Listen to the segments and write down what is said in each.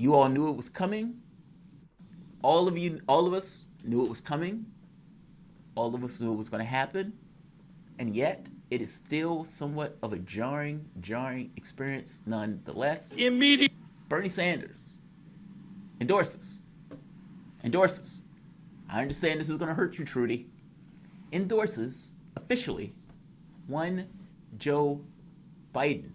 You all knew it was coming. All of us knew it was coming. All of us knew it was going to happen. And yet, it is still somewhat of a jarring experience nonetheless. Immediate. Bernie Sanders endorses. I understand this is going to hurt you, Trudy. Endorses, officially, one Joe Biden.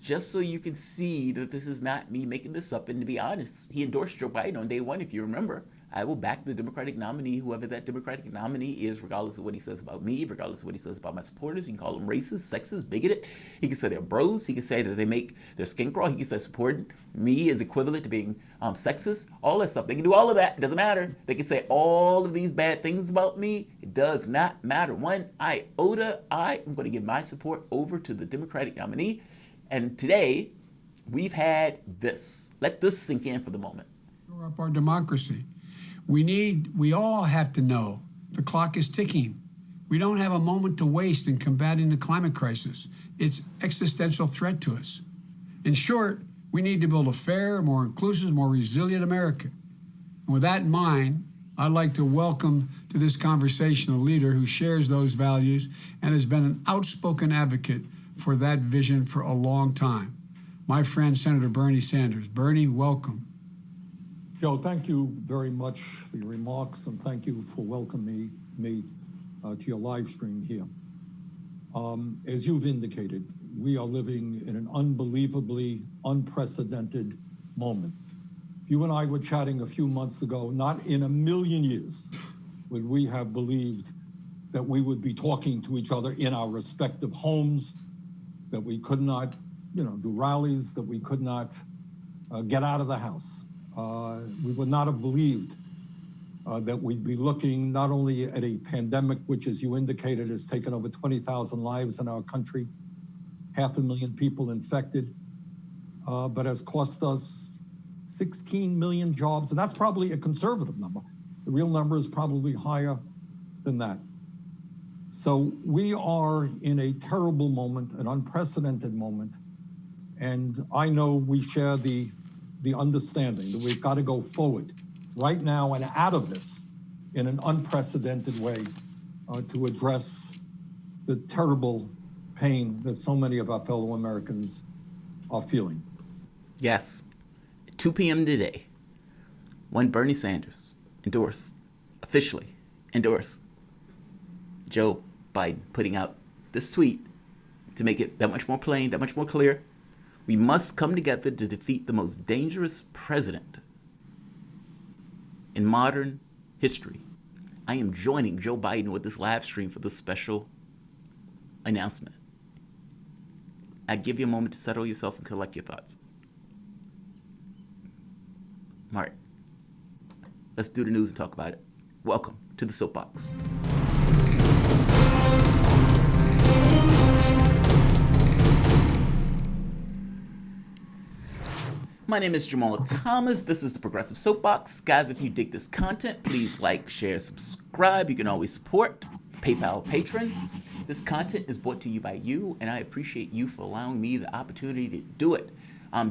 Just so you can see that this is not me making this up. And to be honest, he endorsed Joe Biden on day one, if you remember. I will back the Democratic nominee, whoever that Democratic nominee is, regardless of what he says about me, regardless of what he says about my supporters. You can call them racist, sexist, bigoted. He can say they're bros. He can say that they make their skin crawl. He can say supporting me is equivalent to being sexist. All that stuff. They can do all of that. It doesn't matter. They can say all of these bad things about me. It does not matter one iota. I am going to give my support over to the Democratic nominee. And today, we've had this. Let this sink in for the moment. Up our democracy. We all have to know the clock is ticking. We don't have a moment to waste in combating the climate crisis. It's existential threat to us. In short, we need to build a fair, more inclusive, more resilient America. And with that in mind, I'd like to welcome to this conversation a leader who shares those values and has been an outspoken advocate for that vision for a long time. My friend, Senator Bernie Sanders. Bernie, welcome. Joe, thank you very much for your remarks, and thank you for welcoming me to your live stream here. As you've indicated, we are living in an unbelievably unprecedented moment. You and I were chatting a few months ago. Not in a million years would we have believed that we would be talking to each other in our respective homes, that we could not, do rallies, that we could not get out of the house. We would not have believed that we'd be looking not only at a pandemic, which, as you indicated, has taken over 20,000 lives in our country, 500,000 people infected, but has cost us 16 million jobs. And that's probably a conservative number. The real number is probably higher than that. So we are in a terrible moment, an unprecedented moment. And I know we share the understanding that we've got to go forward right now and out of this in an unprecedented way to address the terrible pain that so many of our fellow Americans are feeling. Yes. 2 p.m. today, when Bernie Sanders officially endorsed Joe Biden, putting out this tweet to make it that much more plain, that much more clear. We must come together to defeat the most dangerous president in modern history. I am joining Joe Biden with this live stream for this special announcement. I give you a moment to settle yourself and collect your thoughts. Martin, let's do the news and talk about it. Welcome to the Soapbox. My name is Jamarl Thomas. This is the Progressive Soapbox. Guys, if you dig this content, please like, share, subscribe. You can always support PayPal patron. This content is brought to you by you, and I appreciate you for allowing me the opportunity to do it.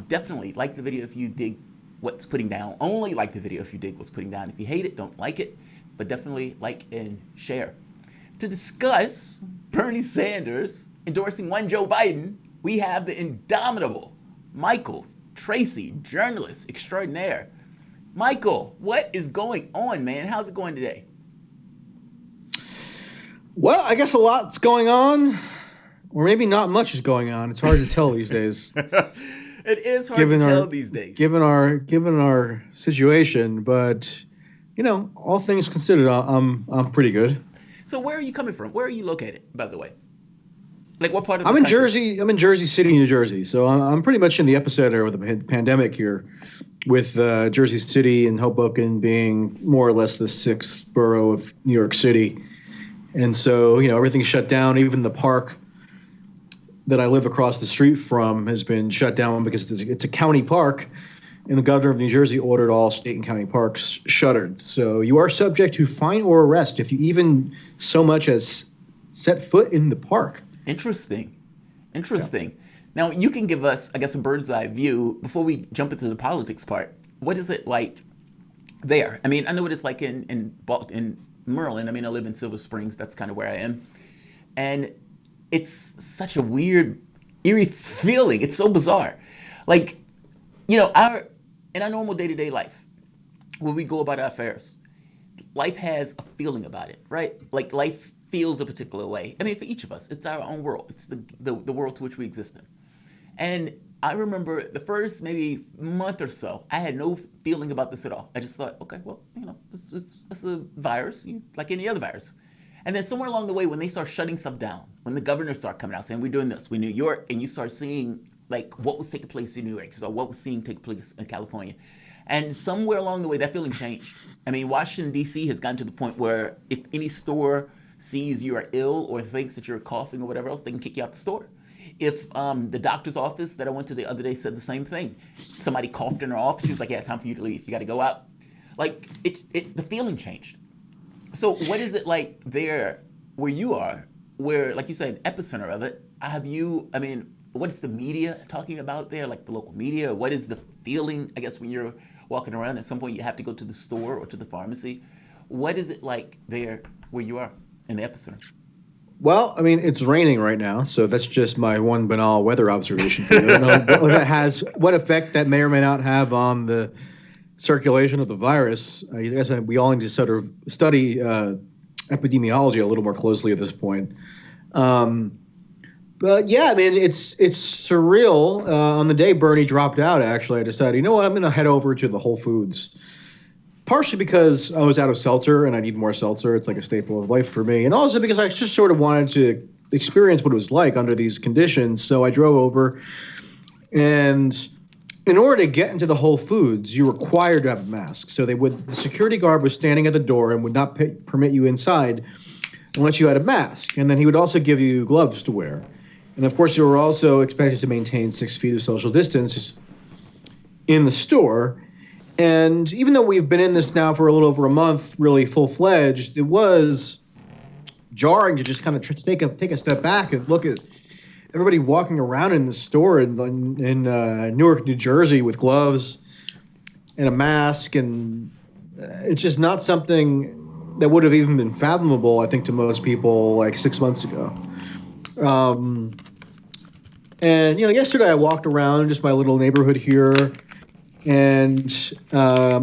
Definitely like the video if you dig what's putting down. Only like the video if you dig what's putting down. If you hate it, don't like it, but definitely like and share. To discuss Bernie Sanders endorsing one Joe Biden, we have the indomitable Michael Tracey, journalist extraordinaire. Michael, what is going on, man? How's it going today? Well, I guess a lot's going on, or maybe not much is going on. It's hard to tell these days. It is hard to tell these days. Given our situation, but all things considered, I'm pretty good. So where are you coming from? Where are you located, by the way? Like what part of the country? Jersey. I'm in Jersey City, New Jersey. So I'm pretty much in the epicenter of the pandemic here, with Jersey City and Hoboken being more or less the sixth borough of New York City. And so, everything's shut down. Even the park that I live across the street from has been shut down because it's a county park, and the governor of New Jersey ordered all state and county parks shuttered. So you are subject to fine or arrest if you even so much as set foot in the park. Interesting. Yeah. Now, you can give us, I guess, a bird's eye view before we jump into the politics part. What is it like there? I mean, I know what it's like in Maryland. I mean, I live in Silver Springs. That's kind of where I am. And it's such a weird, eerie feeling. It's so bizarre. Like, you know, in our normal day-to-day life, when we go about our affairs, life has a feeling about it, right? Like life feels a particular way. I mean, for each of us, it's our own world. It's the world to which we exist in. And I remember the first maybe month or so, I had no feeling about this at all. I just thought, okay, well, you know, it's a virus, like any other virus. And then somewhere along the way, when they start shutting stuff down, when the governors start coming out saying, we're doing this, we're New York, and you start seeing like what was taking place in New York, so what was seeing take place in California. And somewhere along the way, that feeling changed. I mean, Washington, D.C. has gotten to the point where if any store sees you are ill or thinks that you're coughing or whatever else, they can kick you out the store. If the doctor's office that I went to the other day said the same thing, somebody coughed in her office, she was like, yeah, time for you to leave. You got to go out. Like, the feeling changed. So what is it like there where you are, where, like you said, epicenter of it? What is the media talking about there, like the local media? What is the feeling, I guess, when you're walking around? At some point you have to go to the store or to the pharmacy. What is it like there where you are in the epicenter? Well, I mean, it's raining right now, so that's just my one banal weather observation. I don't know what effect that may or may not have on the circulation of the virus. I guess we all need to sort of study epidemiology a little more closely at this point. But yeah, I mean, it's surreal. On the day Bernie dropped out, actually, I decided, you know what, I'm going to head over to the Whole Foods. Partially because I was out of seltzer and I need more seltzer. It's like a staple of life for me. And also because I just sort of wanted to experience what it was like under these conditions. So I drove over. And in order to get into the Whole Foods, you're required to have a mask. So the security guard was standing at the door and would not permit you inside unless you had a mask. And then he would also give you gloves to wear. And of course, you were also expected to maintain 6 feet of social distance in the store. And even though we've been in this now for a little over a month, really full-fledged, it was jarring to just kind of take a step back and look at everybody walking around in the store in Newark, New Jersey with gloves and a mask. And it's just not something that would have even been fathomable, I think, to most people like 6 months ago. And, you know, yesterday I walked around just my little neighborhood here. And I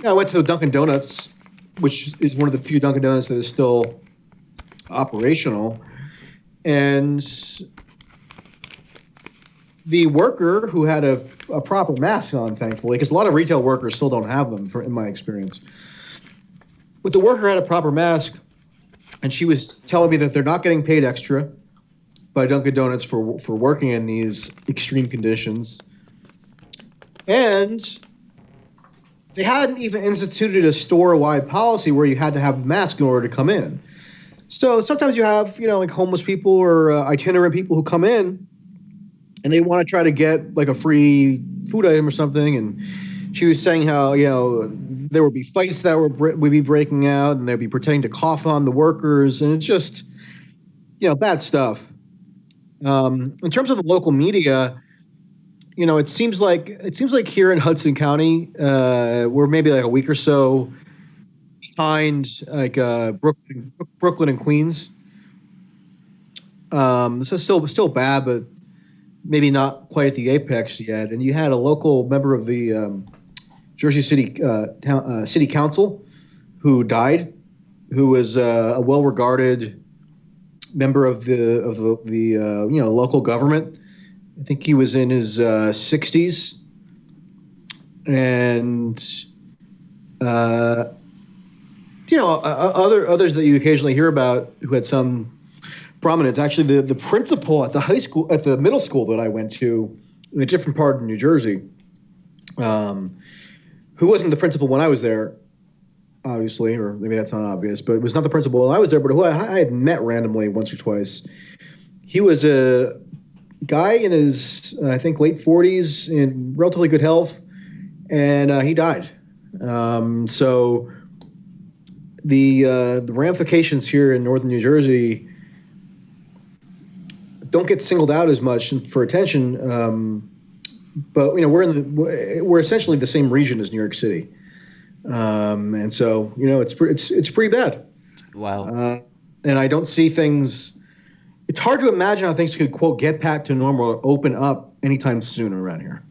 went to the Dunkin' Donuts, which is one of the few Dunkin' Donuts that is still operational. And the worker who had a proper mask on, thankfully, because a lot of retail workers still don't have them, in my experience. But the worker had a proper mask, and she was telling me that they're not getting paid extra by Dunkin' Donuts for working in these extreme conditions. And they hadn't even instituted a store-wide policy where you had to have a mask in order to come in. So sometimes you have, you know, like homeless people or itinerant people who come in and they want to try to get like a free food item or something. And she was saying how, you know, there would be fights that would be breaking out and they'd be pretending to cough on the workers. And it's just, you know, bad stuff. In terms of the local media, you know, it seems like here in Hudson County, we're maybe like a week or so behind like Brooklyn and Queens. So still bad, but maybe not quite at the apex yet. And you had a local member of the Jersey City City Council who died, who was a well-regarded member of the local government. I think he was in his 60s, and others that you occasionally hear about who had some prominence. Actually, the principal at the middle school that I went to in a different part of New Jersey, who wasn't the principal when I was there, obviously, or maybe that's not obvious, but it was not the principal when I was there, but who I had met randomly once or twice. He was a guy in his, I think, late 40s in relatively good health, and he died. So the ramifications here in northern New Jersey don't get singled out as much for attention. But we're essentially the same region as New York City, and so it's pretty bad. Wow. And I don't see things. It's hard to imagine how things could, quote, get back to normal or open up anytime soon around here.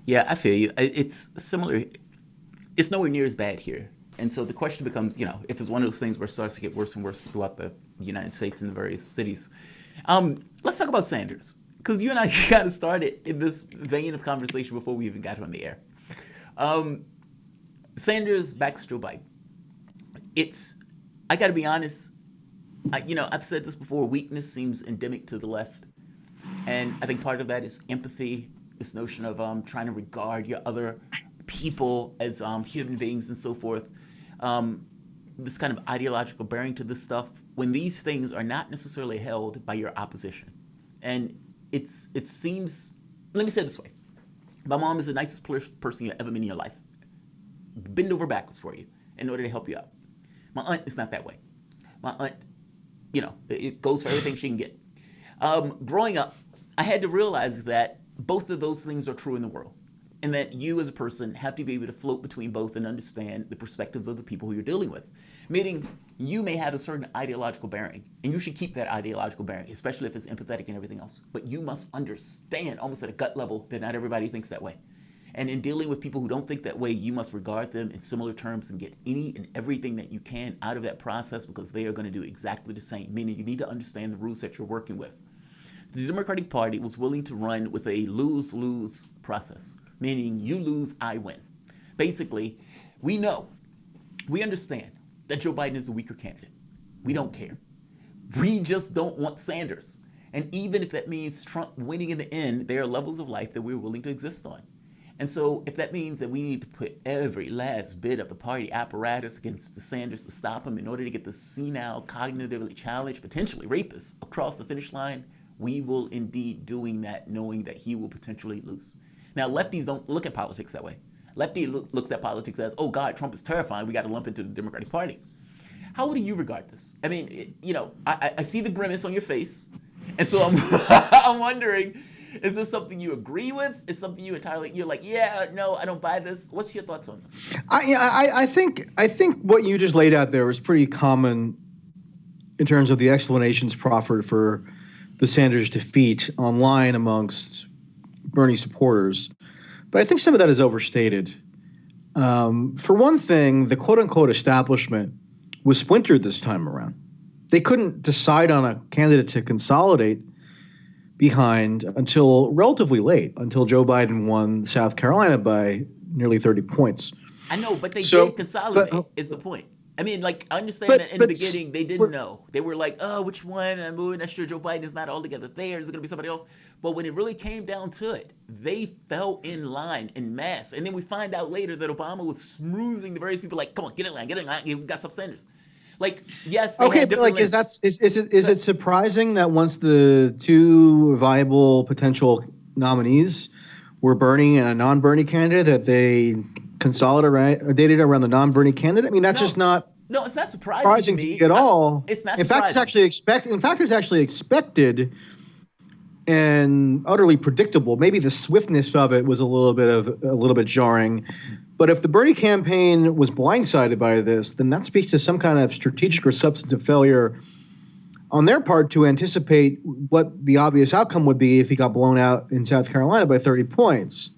Yeah, I feel you. It's similar. It's nowhere near as bad here. And so the question becomes, if it's one of those things where it starts to get worse and worse throughout the United States and the various cities. Let's talk about Sanders, because you and I kind of started in this vein of conversation before we even got on the air. Sanders backs Joe Biden. I got to be honest, I've said this before, weakness seems endemic to the left. And I think part of that is empathy, this notion of trying to regard your other people as human beings and so forth. This kind of ideological bearing to this stuff, when these things are not necessarily held by your opposition. And it seems, let me say it this way. My mom is the nicest person you've ever met in your life. Bend over backwards for you in order to help you out. My aunt is not that way. My aunt, it goes for everything she can get. Growing up, I had to realize that both of those things are true in the world, and that you as a person have to be able to float between both and understand the perspectives of the people who you're dealing with. Meaning, you may have a certain ideological bearing, and you should keep that ideological bearing, especially if it's empathetic and everything else. But you must understand, almost at a gut level, that not everybody thinks that way. And in dealing with people who don't think that way, you must regard them in similar terms and get any and everything that you can out of that process, because they are going to do exactly the same. Meaning, you need to understand the rules that you're working with. The Democratic Party was willing to run with a lose-lose process, meaning you lose, I win. Basically, we understand that Joe Biden is a weaker candidate. We don't care. We just don't want Sanders. And even if that means Trump winning in the end, there are levels of life that we're willing to exist on. And so if that means that we need to put every last bit of the party apparatus against the Sanders to stop him in order to get the senile, cognitively challenged, potentially rapist across the finish line, we will indeed doing that, knowing that he will potentially lose. Now, lefties don't look at politics that way. Lefty looks at politics as, oh God, Trump is terrifying. We got to lump into the Democratic Party. How do you regard this? I mean, I see the grimace on your face. And so I'm wondering, is this something you agree with? Is something you're like, yeah, no, I don't buy this. What's your thoughts on this? I think what you just laid out there was pretty common in terms of the explanations proffered for the Sanders defeat online amongst Bernie supporters. But I think some of that is overstated. For one thing, the quote-unquote establishment was splintered this time around. They couldn't decide on a candidate to consolidate behind until relatively late, until Joe Biden won South Carolina by nearly 30 points. I know, but they did consolidate, is the point. I mean, I understand that in the beginning they didn't know. They were like, oh, which one? I'm not sure Joe Biden is not altogether there. Is it going to be somebody else? But when it really came down to it, they fell in line en masse. And then we find out later that Obama was smoozing the various people like, come on, get in line. We got some Sanders. Yes, they had different is it surprising that once the two viable potential nominees were Bernie and a non-Bernie candidate, that they consolidated around the non-Bernie candidate? I mean, that's just not. No, it's not surprising to me at all. It's not. In fact, it's actually expected and utterly predictable. Maybe the swiftness of it was a little bit jarring. But if the Bernie campaign was blindsided by this, then that speaks to some kind of strategic or substantive failure on their part to anticipate what the obvious outcome would be if he got blown out in South Carolina by 30 points.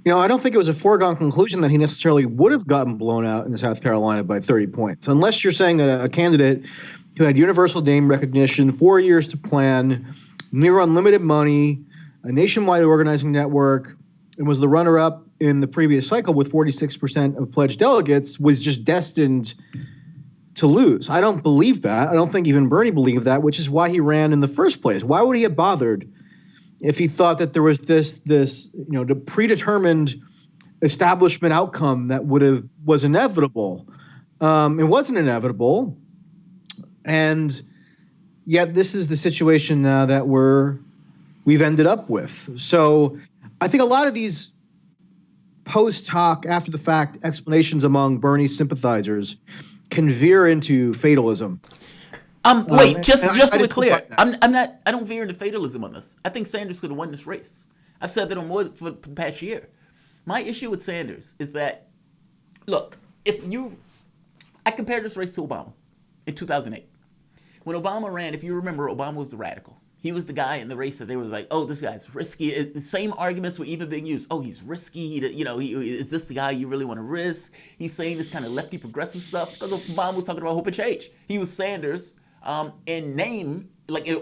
I don't think it was a foregone conclusion that he necessarily would have gotten blown out in South Carolina by 30 points, unless you're saying that a candidate who had universal name recognition, 4 years to plan, near unlimited money, a nationwide organizing network, and was the runner-up in the previous cycle with 46% of pledged delegates, was just destined to lose. I don't believe that. I don't think even Bernie believed that, which is why he ran in the first place. Why would he have bothered if he thought that there was this the predetermined establishment outcome that was inevitable? It wasn't inevitable, and yet this is the situation now that we've ended up with. So I think a lot of these post hoc, after the fact explanations among Bernie sympathizers can veer into fatalism. Wait, just and just I to be just don't clear, buy that. I'm not. I don't veer into fatalism on this. I think Sanders could have won this race. I've said that on more for the past year. My issue with Sanders is that, look, I compared this race to Obama in 2008. When Obama ran, if you remember, Obama was the radical. He was the guy in the race that they were like, oh, this guy's risky. The same arguments were even being used. Oh, he's risky. Is this the guy you really want to risk? He's saying this kind of lefty progressive stuff because Obama was talking about hope and change. He was Sanders in name,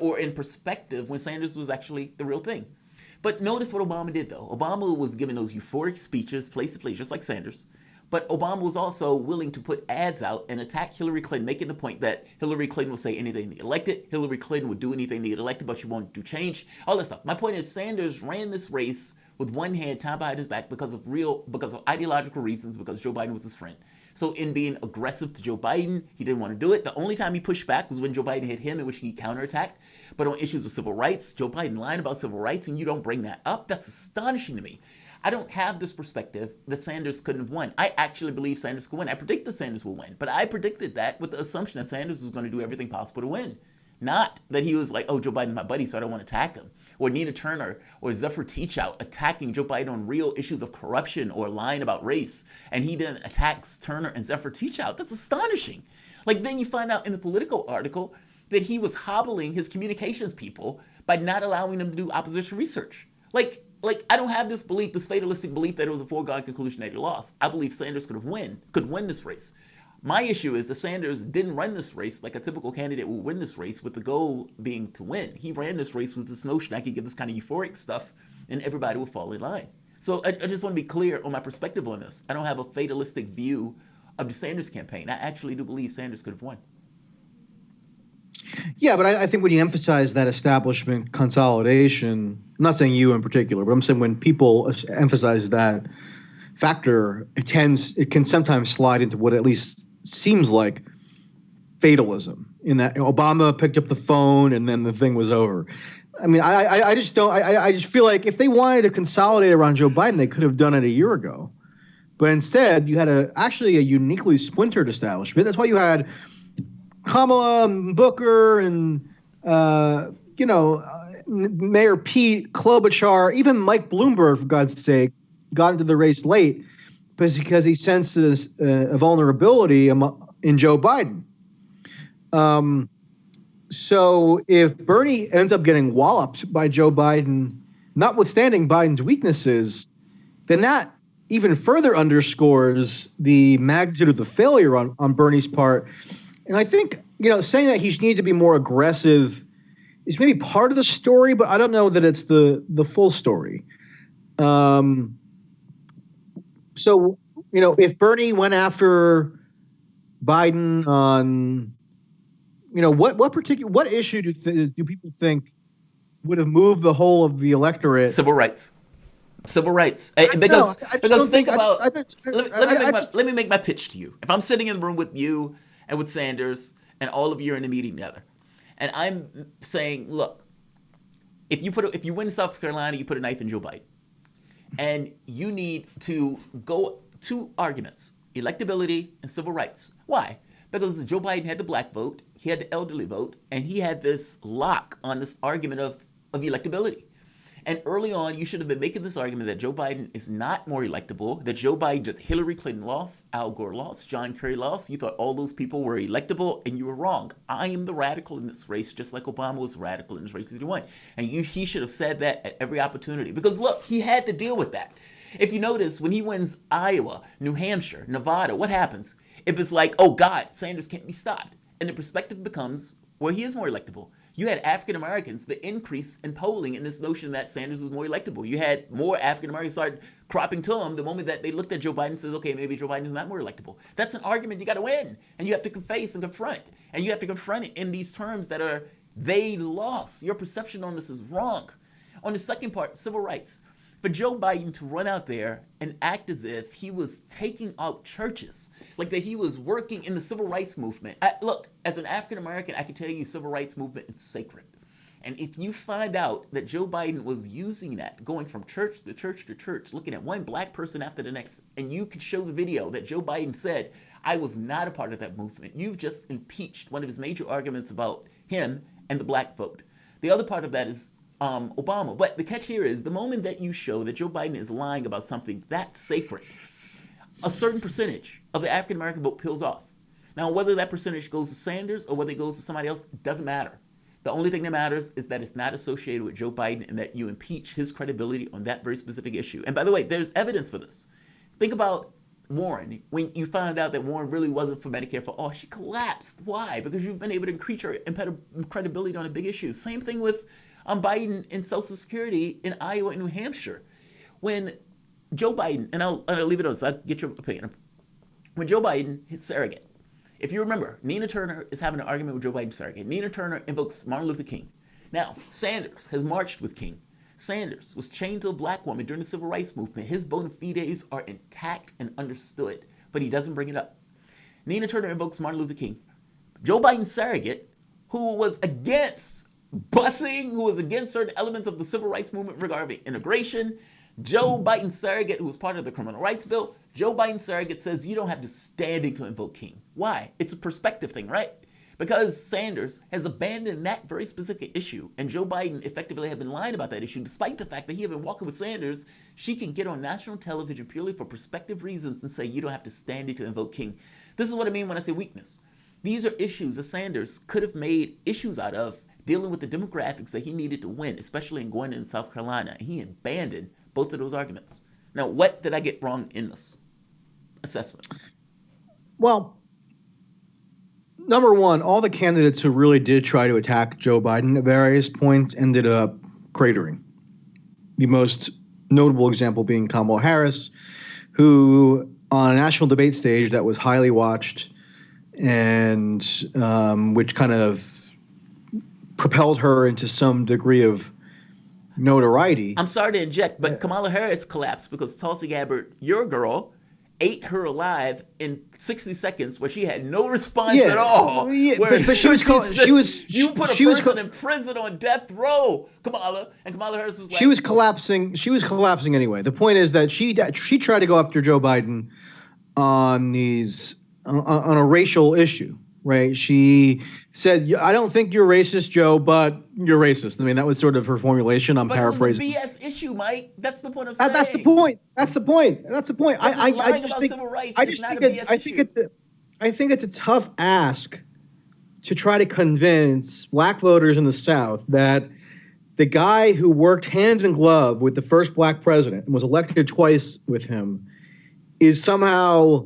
or in perspective, when Sanders was actually the real thing. But notice what Obama did, though. Obama was giving those euphoric speeches, place to place, just like Sanders. But Obama was also willing to put ads out and attack Hillary Clinton, making the point that Hillary Clinton will say anything to get elected. Hillary Clinton would do anything to get elected, but she won't do change. All that stuff. My point is, Sanders ran this race with one hand tied behind his back because of ideological reasons, because Joe Biden was his friend. So in being aggressive to Joe Biden, he didn't want to do it. The only time he pushed back was when Joe Biden hit him, in which he counterattacked. But on issues of civil rights, Joe Biden lied about civil rights, and you don't bring that up. That's astonishing to me. I don't have this perspective that Sanders couldn't have won. I actually believe Sanders could win. I predicted Sanders will win. But I predicted that with the assumption that Sanders was going to do everything possible to win. Not that he was like, oh, Joe Biden's my buddy, so I don't want to attack him. Or Nina Turner or Zephyr Teachout attacking Joe Biden on real issues of corruption or lying about race. And he then attacks Turner and Zephyr Teachout. That's astonishing. Then you find out in the Politico article that he was hobbling his communications people by not allowing them to do opposition research. I don't have this belief, this fatalistic belief that it was a foregone conclusion that he lost. I believe Sanders could win this race. My issue is that Sanders didn't run this race like a typical candidate would win this race with the goal being to win. He ran this race with this notion I could give this kind of euphoric stuff and everybody would fall in line. So I just want to be clear on my perspective on this. I don't have a fatalistic view of the Sanders campaign. I actually do believe Sanders could have won. Yeah, but I think when you emphasize that establishment consolidation, I'm not saying you in particular, but I'm saying when people emphasize that factor, it can sometimes slide into what at least seems like fatalism, in that Obama picked up the phone and then the thing was over. I mean, I just don't. I just feel like if they wanted to consolidate around Joe Biden, they could have done it a year ago. But instead, you had actually a uniquely splintered establishment. That's why you had Kamala, Booker, and Mayor Pete, Klobuchar, even Mike Bloomberg, for God's sake, got into the race late, because he senses a vulnerability in Joe Biden. So if Bernie ends up getting walloped by Joe Biden, notwithstanding Biden's weaknesses, then that even further underscores the magnitude of the failure on Bernie's part. And I think, saying that he needs to be more aggressive is maybe part of the story, but I don't know that it's the full story. So, if Bernie went after Biden on, what issue do people think would have moved the whole of the electorate? Civil rights. Because think about. Let me make my pitch to you. If I'm sitting in the room with you and with Sanders, and all of you are in a meeting together, and I'm saying, look, if you win South Carolina, you put a knife in Joe Biden, and you need to go two arguments: electability and civil rights. Why? Because Joe Biden had the black vote, he had the elderly vote, and he had this lock on this argument of electability. And early on, you should have been making this argument that Joe Biden is not more electable, that Joe Biden, just Hillary Clinton lost, Al Gore lost, John Kerry lost. You thought all those people were electable, and you were wrong. I am the radical in this race, just like Obama was radical in this race that he won. And he should have said that at every opportunity. Because look, he had to deal with that. If you notice, when he wins Iowa, New Hampshire, Nevada, what happens? It was like, oh God, Sanders can't be stopped. And the perspective becomes, well, he is more electable. You had African Americans, the increase in polling in this notion that Sanders was more electable. You had more African Americans start cropping to him the moment that they looked at Joe Biden and says, okay, maybe Joe Biden is not more electable. That's an argument you got to win. And you have to face and confront. And you have to confront it in these terms that are, they lost. Your perception on this is wrong. On the second part, civil rights. For Joe Biden to run out there and act as if he was taking out churches, like that he was working in the civil rights movement. Look, as an African American, I can tell you civil rights movement is sacred. And if you find out that Joe Biden was using that, going from church to church to church, looking at one black person after the next, and you could show the video that Joe Biden said, I was not a part of that movement. You've just impeached one of his major arguments about him and the black vote. The other part of that is Obama. But the catch here is the moment that you show that Joe Biden is lying about something that's sacred, a certain percentage of the African American vote peels off. Now, whether that percentage goes to Sanders or whether it goes to somebody else doesn't matter. The only thing that matters is that it's not associated with Joe Biden and that you impeach his credibility on that very specific issue. And by the way, there's evidence for this. Think about Warren. When you found out that Warren really wasn't for Medicare for all, she collapsed. Why? Because you've been able to increase her credibility on a big issue. Same thing with Biden and Social Security in Iowa and New Hampshire. When Joe Biden, and I'll leave it on so I'll get your opinion. When Joe Biden his surrogate, if you remember, Nina Turner is having an argument with Joe Biden's surrogate. Nina Turner invokes Martin Luther King. Now, Sanders has marched with King. Sanders was chained to a black woman during the Civil Rights Movement. His bona fides are intact and understood, but he doesn't bring it up. Nina Turner invokes Martin Luther King. Joe Biden's surrogate, who was against busing, who was against certain elements of the Civil Rights Movement regarding immigration, Joe Biden's surrogate, who was part of the Criminal Rights Bill, Joe Biden's surrogate says you don't have the standing to invoke King. Why? It's a perspective thing, right? Because Sanders has abandoned that very specific issue, and Joe Biden effectively had been lying about that issue, despite the fact that he had been walking with Sanders. She can get on national television purely for perspective reasons and say you don't have to stand it to invoke King. This is what I mean when I say weakness. These are issues that Sanders could have made issues out of dealing with the demographics that he needed to win, especially in going into South Carolina. He abandoned both of those arguments. Now, what did I get wrong in this assessment? Well, number one, all the candidates who really did try to attack Joe Biden at various points ended up cratering. The most notable example being Kamala Harris, who on a national debate stage that was highly watched and which kind of propelled her into some degree of notoriety. I'm sorry to inject, but Kamala Harris collapsed because Tulsi Gabbard, your girl, ate her alive in 60 seconds where she had no response at all. Yeah, but she was you put a person in prison on death row, Kamala, and Kamala Harris was like she was collapsing anyway. The point is that she tried to go after Joe Biden on a racial issue. Right. She said, I don't think you're racist, Joe, but you're racist. I mean, that was sort of her formulation. I'm paraphrasing. But it was a BS issue, Mike. That's the point of saying. That's the point. I think it's a tough ask to try to convince black voters in the South that the guy who worked hand in glove with the first black president and was elected twice with him is somehow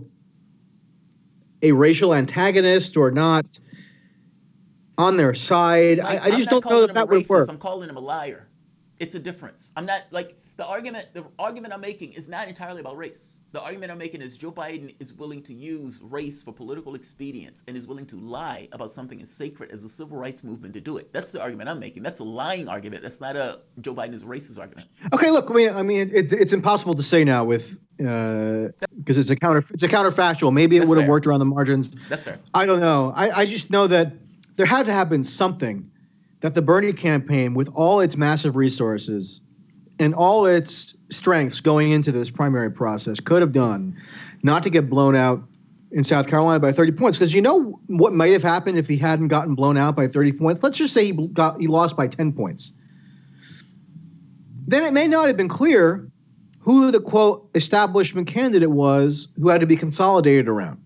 a racial antagonist or not on their side. I just don't know that would work. I'm calling him a liar. It's a difference. I'm not like the argument I'm making is not entirely about race. The argument I'm making is Joe Biden is willing to use race for political expedience and is willing to lie about something as sacred as the civil rights movement to do it. That's the argument I'm making. That's a lying argument. That's not a Joe Biden is a racist argument. Okay, look, I mean, it's impossible to say now with because it's a counterfactual. Maybe it would have worked around the margins. That's fair. I don't know. I just know that there had to have been something that the Bernie campaign, with all its massive resources and all its strengths going into this primary process, could have done not to get blown out in South Carolina by 30 points. Because you know what might have happened if he hadn't gotten blown out by 30 points? Let's just say he lost by 10 points. Then it may not have been clear who the, quote, establishment candidate was who had to be consolidated around.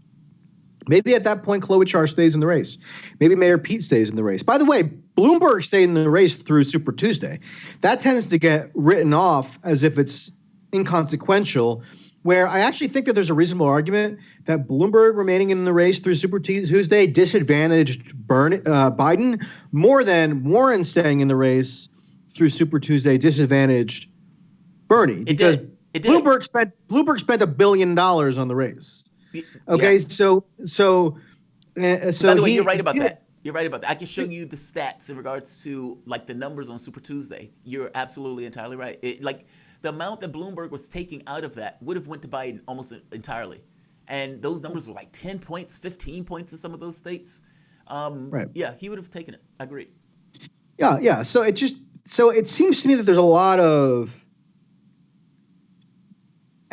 Maybe at that point, Klobuchar stays in the race. Maybe Mayor Pete stays in the race. By the way, Bloomberg stayed in the race through Super Tuesday. That tends to get written off as if it's inconsequential, where I actually think that there's a reasonable argument that Bloomberg remaining in the race through Super Tuesday disadvantaged Biden more than Warren staying in the race through Super Tuesday disadvantaged Bernie. Because Bloomberg spent $1 billion on the race. Okay, yes. so By the way, you're right about that. You're right about that. I can show you the stats in regards to like the numbers on Super Tuesday. You're absolutely entirely right. Like the amount that Bloomberg was taking out of that would have went to Biden almost entirely, and those numbers were like 10 points, 15 points in some of those states. Right. Yeah, he would have taken it. I agree. Yeah. So it seems to me that there's a lot of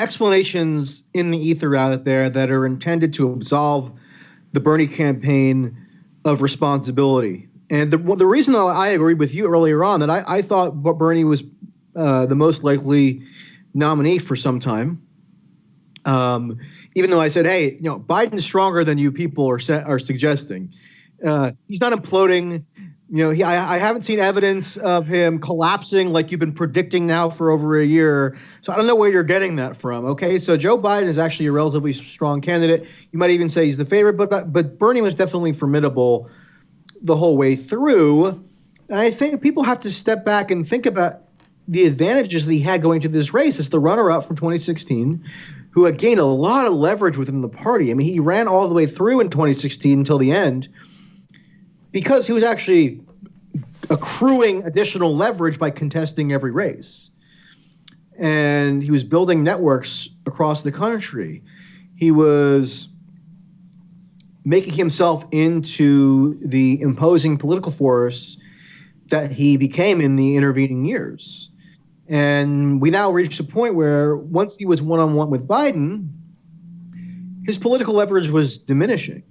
explanations in the ether out there that are intended to absolve the Bernie campaign of responsibility. And the reason I agreed with you earlier on that I thought Bernie was the most likely nominee for some time, even though I said, hey, Biden's stronger than you people are suggesting. He's not imploding. I haven't seen evidence of him collapsing like you've been predicting now for over a year. So I don't know where you're getting that from. Okay, so Joe Biden is actually a relatively strong candidate. You might even say he's the favorite, but Bernie was definitely formidable the whole way through. And I think people have to step back and think about the advantages that he had going to this race as the runner-up from 2016, who had gained a lot of leverage within the party. I mean, he ran all the way through in 2016 until the end, because he was actually accruing additional leverage by contesting every race. And he was building networks across the country. He was making himself into the imposing political force that he became in the intervening years. And we now reached a point where once he was one-on-one with Biden, his political leverage was diminishing.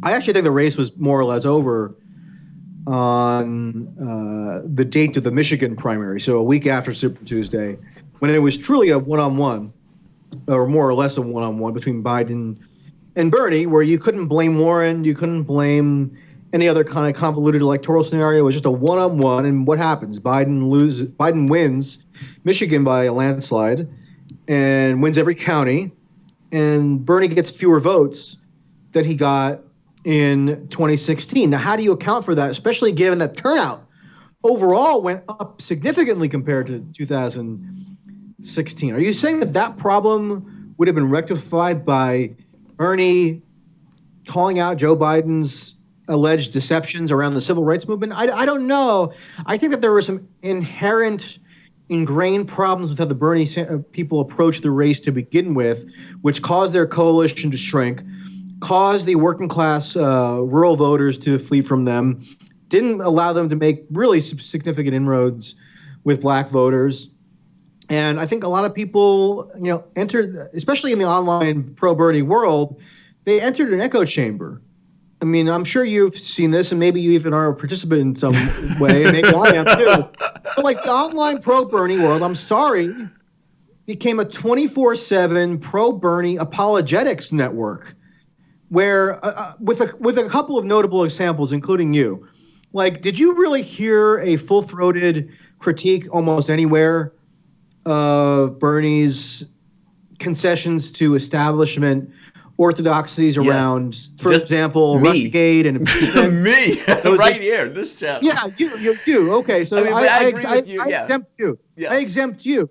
I actually think the race was more or less over on the date of the Michigan primary, so a week after Super Tuesday, when it was truly a one-on-one, or more or less a one-on-one between Biden and Bernie, where you couldn't blame Warren, you couldn't blame any other kind of convoluted electoral scenario. It was just a one-on-one, and what happens? Biden wins Michigan by a landslide and wins every county, and Bernie gets fewer votes than he got in 2016. Now, how do you account for that, especially given that turnout overall went up significantly compared to 2016? Are you saying that problem would have been rectified by Bernie calling out Joe Biden's alleged deceptions around the civil rights movement? I don't know. I think that there were some inherent ingrained problems with how the Bernie people approached the race to begin with, which caused their coalition to shrink, caused the working class rural voters to flee from them, didn't allow them to make really significant inroads with black voters. And I think a lot of people, entered, especially in the online pro-Bernie world, they entered an echo chamber. I mean, I'm sure you've seen this, and maybe you even are a participant in some way, and maybe I am too. But like the online pro-Bernie world, I'm sorry, became a 24/7 pro-Bernie apologetics network, where with a couple of notable examples, including you. Like, did you really hear a full-throated critique almost anywhere of Bernie's concessions to establishment orthodoxies around, for example, Russiagate and impeachment? Me, right here, this chap. Yeah, you. Okay, so I agree with you. I exempt you. Yeah. I exempt you.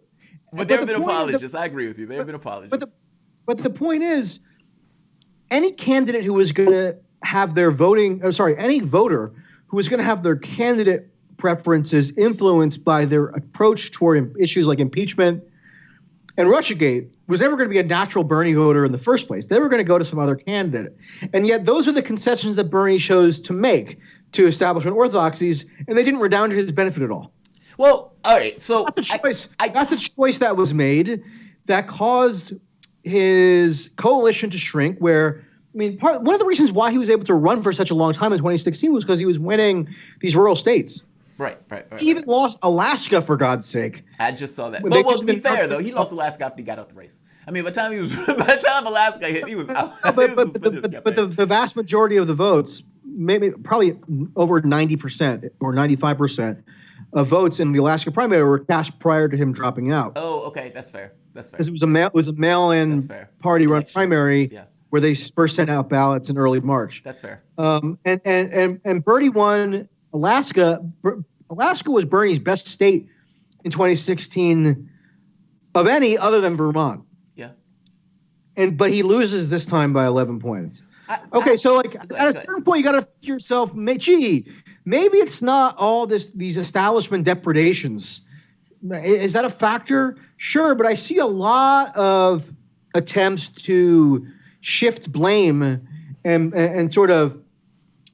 But there have been apologists. I agree with you. There have been apologists. But the point is, any candidate who was going to have their any voter who was going to have their candidate preferences influenced by their approach toward issues like impeachment and Russiagate was never going to be a natural Bernie voter in the first place. They were going to go to some other candidate. And yet those are the concessions that Bernie chose to make to establishment orthodoxies, and they didn't redound to his benefit at all. Well, all right. So that's a choice that was made that caused his coalition to shrink, where, I mean, one of the reasons why he was able to run for such a long time in 2016 was because he was winning these rural states. Right. He even lost Alaska, for God's sake. I just saw that. Well, to be fair, though, he lost Alaska after he got out the race. I mean, by the time Alaska hit, he was out. But the vast majority of the votes, probably over 90% or 95% of votes in the Alaska primary were cast prior to him dropping out. Oh, okay, that's fair. Because it was a mail-in party-run primary where they first sent out ballots in early March. That's fair. And Bernie won Alaska. Alaska was Bernie's best state in 2016 of any other than Vermont. Yeah. But he loses this time by 11 points. At a certain point, you got to think to yourself, maybe it's not all these establishment depredations. Is that a factor? Sure, but I see a lot of attempts to shift blame and sort of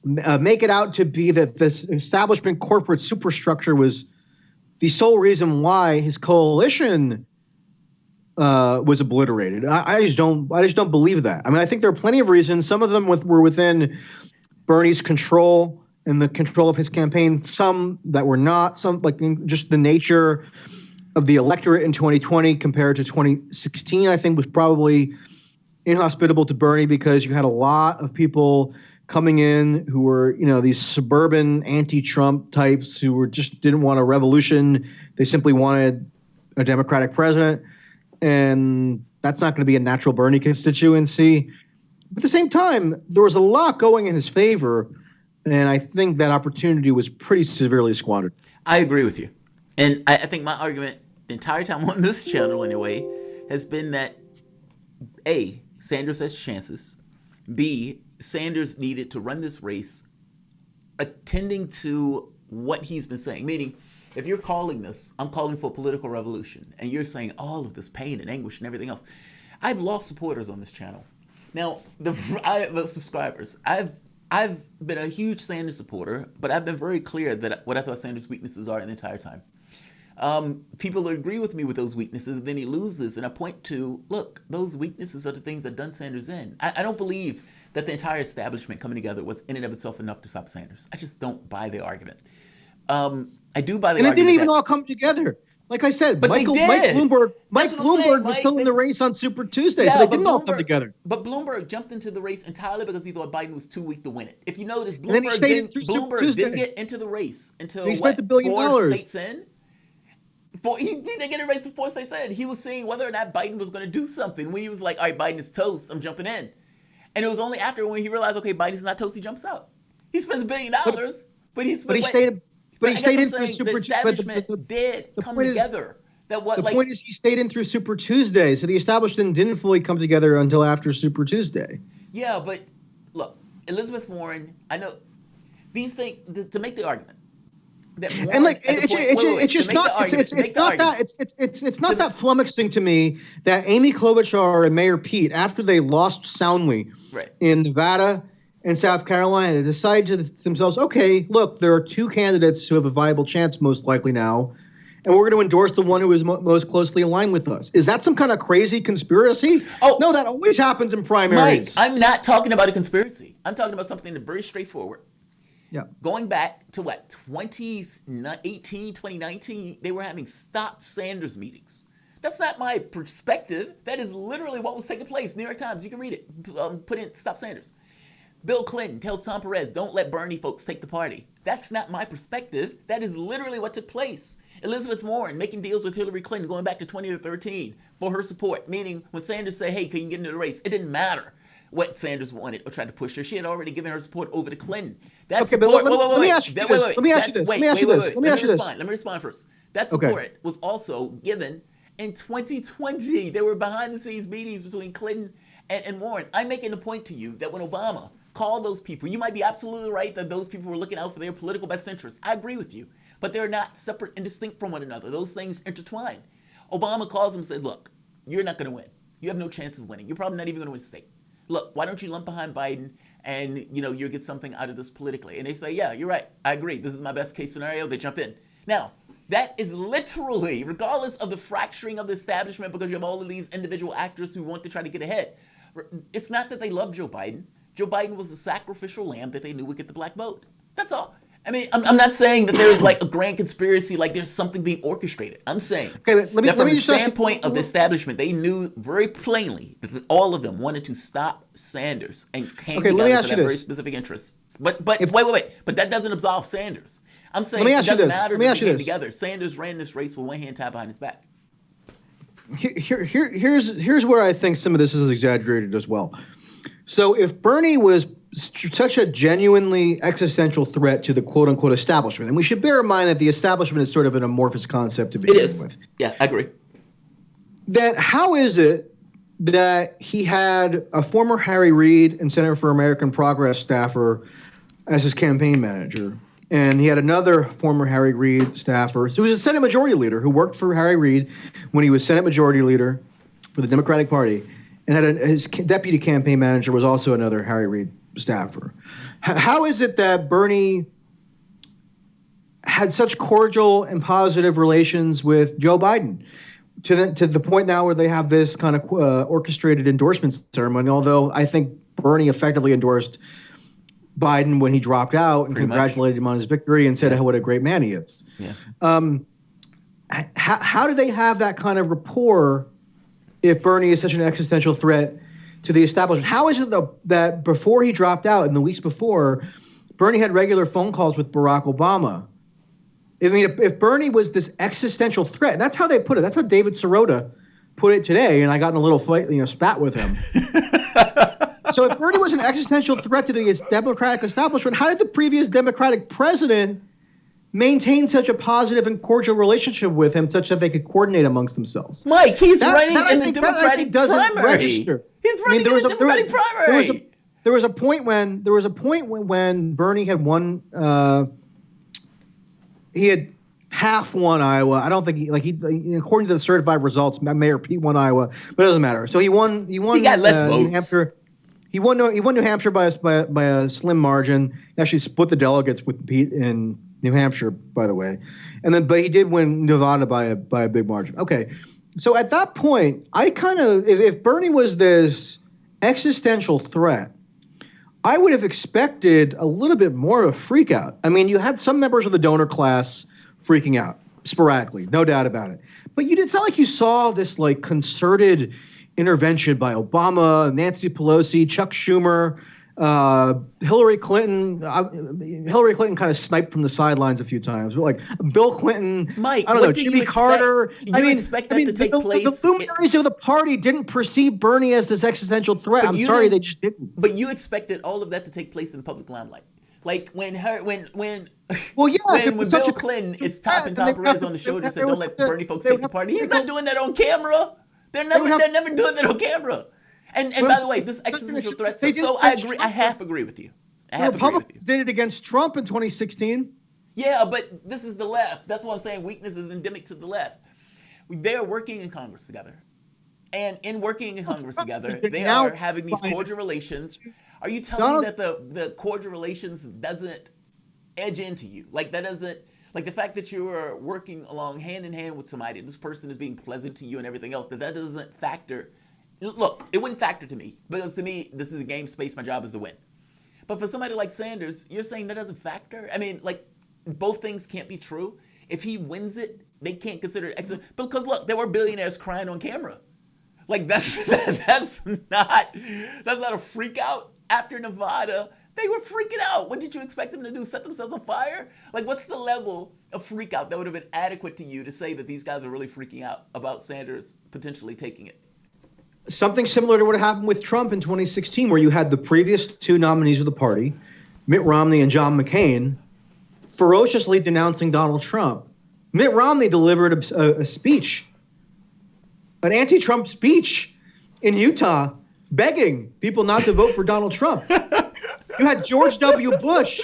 make it out to be that this establishment corporate superstructure was the sole reason why his coalition was obliterated. I just don't believe that. I mean, I think there are plenty of reasons. Some of them were within Bernie's control and the control of his campaign. Some that were not. Some, like just the nature of the electorate in 2020 compared to 2016, I think was probably inhospitable to Bernie, because you had a lot of people coming in who were, these suburban anti-Trump types who didn't want a revolution. They simply wanted a Democratic president. And that's not going to be a natural Bernie constituency. But at the same time, there was a lot going in his favor. And I think that opportunity was pretty severely squandered. I agree with you. And I think my argument the entire time on this channel anyway has been that A, Sanders has chances. B, Sanders needed to run this race attending to what he's been saying. Meaning, if you're calling this, I'm calling for a political revolution, and you're saying all of this pain and anguish and everything else, I've lost supporters on this channel. Now, the subscribers, I've been a huge Sanders supporter, but I've been very clear that what I thought Sanders' weaknesses are the entire time. People agree with me with those weaknesses, and then he loses, and I point to, look, those weaknesses are the things that done Sanders in. I don't believe that the entire establishment coming together was in and of itself enough to stop Sanders. I just don't buy the argument. I do buy the argument. And it didn't even all come together. Like I said, but Mike Bloomberg was still in the race on Super Tuesday, so they didn't all come together. But Bloomberg jumped into the race entirely because he thought Biden was too weak to win it. If you notice, Bloomberg didn't get into the race until he spent $1 billion. 4 states in. He didn't get a race with 4 states in. He was seeing whether or not Biden was going to do something. When he was like, all right, Biden is toast, I'm jumping in. And it was only after when he realized, okay, Biden's not toast, he jumps out. He spends $1 billion, but he stayed. But he stayed in through Super Tuesday. The point is he stayed in through Super Tuesday, so the establishment didn't fully come together until after Super Tuesday. Yeah, but look, Elizabeth Warren, I know these things to make the argument. And like it's not that flummoxing to me that Amy Klobuchar and Mayor Pete, after they lost soundly in Nevada and South Carolina, decide to themselves, okay, look, there are 2 candidates who have a viable chance most likely now, and we're going to endorse the one who is most closely aligned with us. Is that some kind of crazy conspiracy? Oh, no, that always happens in primaries. Mike, I'm not talking about a conspiracy. I'm talking about something that's very straightforward. Yeah. Going back to 2018, 2019, they were having Stop Sanders meetings. That's not my perspective. That is literally what was taking place. New York Times, you can read it. Put in Stop Sanders. Bill Clinton tells Tom Perez, don't let Bernie folks take the party. That's not my perspective. That is literally what took place. Elizabeth Warren making deals with Hillary Clinton going back to 2013 for her support, meaning when Sanders said, hey, can you get into the race? It didn't matter what Sanders wanted or tried to push her. She had already given her support over to Clinton. That's okay, but let me ask you this. Let me ask you this. Let me respond first. That support was also given in 2020. There were behind-the-scenes meetings between Clinton and Warren. I'm making the point to you that when Obama called those people, you might be absolutely right that those people were looking out for their political best interests. I agree with you. But they're not separate and distinct from one another. Those things intertwine. Obama calls them and says, look, you're not going to win. You have no chance of winning. You're probably not even going to win a state. Look, why don't you lump behind Biden and, you'll get something out of this politically? And they say, yeah, you're right. I agree. This is my best case scenario. They jump in. Now, that is literally, regardless of the fracturing of the establishment, because you have all of these individual actors who want to try to get ahead. It's not that they love Joe Biden. Joe Biden was a sacrificial lamb that they knew would get the black vote. That's all. I mean, I'm not saying that there's like a grand conspiracy, like there's something being orchestrated. I'm saying that from the standpoint of the establishment, they knew very plainly that all of them wanted to stop Sanders and came together for that very specific interest. But wait. But that doesn't absolve Sanders. I'm saying it doesn't matter that they came together. Sanders ran this race with one hand tied behind his back. Here's where I think some of this is exaggerated as well. So if Bernie was such a genuinely existential threat to the quote-unquote establishment, and we should bear in mind that the establishment is sort of an amorphous concept to begin with. Yeah, I agree. That how is it that he had a former Harry Reid and Center for American Progress staffer as his campaign manager, and he had another former Harry Reid staffer, so he was a Senate Majority Leader who worked for Harry Reid when he was Senate Majority Leader for the Democratic Party, and his deputy campaign manager was also another Harry Reid staffer. How is it that Bernie had such cordial and positive relations with Joe Biden? to the point now where they have this kind of orchestrated endorsement ceremony. Although I think Bernie effectively endorsed Biden when he dropped out and congratulated him on his victory and said what a great man he is. Yeah. How do they have that kind of rapport if Bernie is such an existential threat to the establishment? How is it that before he dropped out, in the weeks before, Bernie had regular phone calls with Barack Obama? I mean, if Bernie was this existential threat, that's how they put it. That's how David Sirota put it today, and I got in a little fight, spat with him. So if Bernie was an existential threat to the Democratic establishment, how did the previous Democratic president maintain such a positive and cordial relationship with him such that they could coordinate amongst themselves? Mike, he's running in the Democratic primary. Register. He's running in the Democratic primary. There was a point when Bernie had won. He had half won Iowa. I don't think he according to the certified results, Mayor Pete won Iowa, but it doesn't matter. So he won. He got less votes. New Hampshire. He won New Hampshire by a slim margin. He actually split the delegates with Pete in New Hampshire, by the way, but he did win Nevada by a big margin. Okay, so at that point, I kind of if Bernie was this existential threat, I would have expected a little bit more of a freak out. I mean, you had some members of the donor class freaking out sporadically, no doubt about it. But it's not like you saw this like concerted intervention by Obama, Nancy Pelosi, Chuck Schumer, Hillary Clinton. Hillary Clinton kind of sniped from the sidelines a few times. But like Bill Clinton, Mike, I don't know, Jimmy Carter. Expect that to take place? The luminaries of the party didn't perceive Bernie as this existential threat. I'm sorry, they just didn't. But you expected all of that to take place in the public limelight. Like when when Bill Clinton is tapping Tom Perez on the shoulder and said, "Don't let Bernie folks take the party." He's not doing that on camera. They're never doing that on camera. And by the way, this existential threat. So I agree. I half agree with you. The Republicans did it against Trump in 2016. Yeah, but this is the left. That's what I'm saying. Weakness is endemic to the left. They're working in Congress together. And in working in Congress together, they are having these cordial relations. Are you telling me that the cordial relations doesn't edge into you? Like that doesn't, like the fact that you are working along hand in hand with somebody, this person is being pleasant to you and everything else, that doesn't factor. Look, it wouldn't factor to me because to me, this is a game space. My job is to win. But for somebody like Sanders, you're saying that doesn't factor? I mean, like both things can't be true. If he wins it, they can't consider it excellent. Because look, there were billionaires crying on camera. Like that's not a freak out after Nevada. They were freaking out. What did you expect them to do? Set themselves on fire? Like what's the level of freak out that would have been adequate to you to say that these guys are really freaking out about Sanders potentially taking it? Something similar to what happened with Trump in 2016, where you had the previous two nominees of the party, Mitt Romney and John McCain, ferociously denouncing Donald Trump. Mitt Romney delivered a speech, an anti-Trump speech in Utah, begging people not to vote for Donald Trump. You had George W. Bush,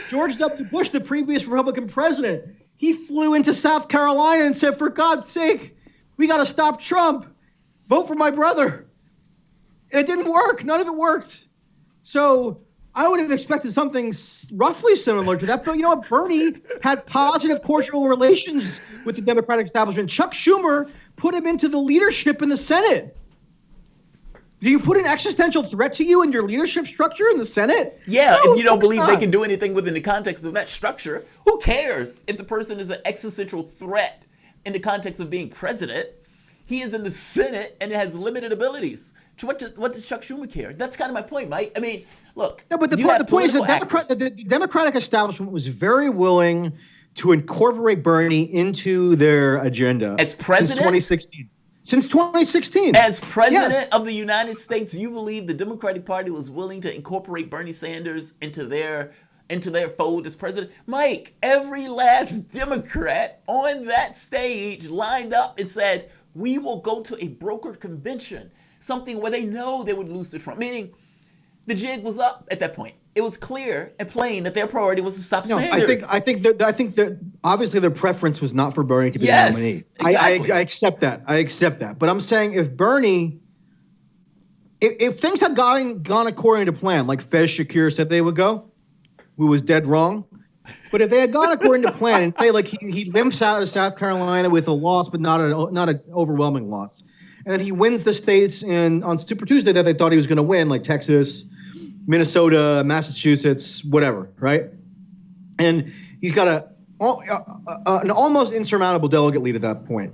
the previous Republican president. He flew into South Carolina and said, for God's sake, we got to stop Trump. Vote for my brother. And it didn't work. None of it worked. So I would have expected something roughly similar to that. But you know what? Bernie had positive cordial relations with the Democratic establishment. Chuck Schumer put him into the leadership in the Senate. Do you put an existential threat to you in your leadership structure in the Senate? Yeah, no, if you don't believe they can do anything within the context of that structure, who cares if the person is an existential threat in the context of being president? He is in the Senate and has limited abilities. What does Chuck Schumer care? That's kind of my point, Mike. I mean, look. No, but the point is that the Democratic establishment was very willing to incorporate Bernie into their agenda as president since 2016. As president of the United States, you believe the Democratic Party was willing to incorporate Bernie Sanders into their fold as president? Mike, every last Democrat on that stage lined up and said, we will go to a brokered convention, something where they know they would lose to Trump. Meaning, the jig was up at that point. It was clear and plain that their priority was to stop Sanders. I think that obviously their preference was not for Bernie to be the nominee. Exactly. I accept that. But I'm saying if things had gone according to plan, like Fez Shakir said they would go, who was dead wrong, But if they had gone according to plan and say like he limps out of South Carolina with a loss, but not an overwhelming loss, and then he wins the states on Super Tuesday that they thought he was going to win, like Texas, Minnesota, Massachusetts, whatever, right? And he's got an almost insurmountable delegate lead at that point.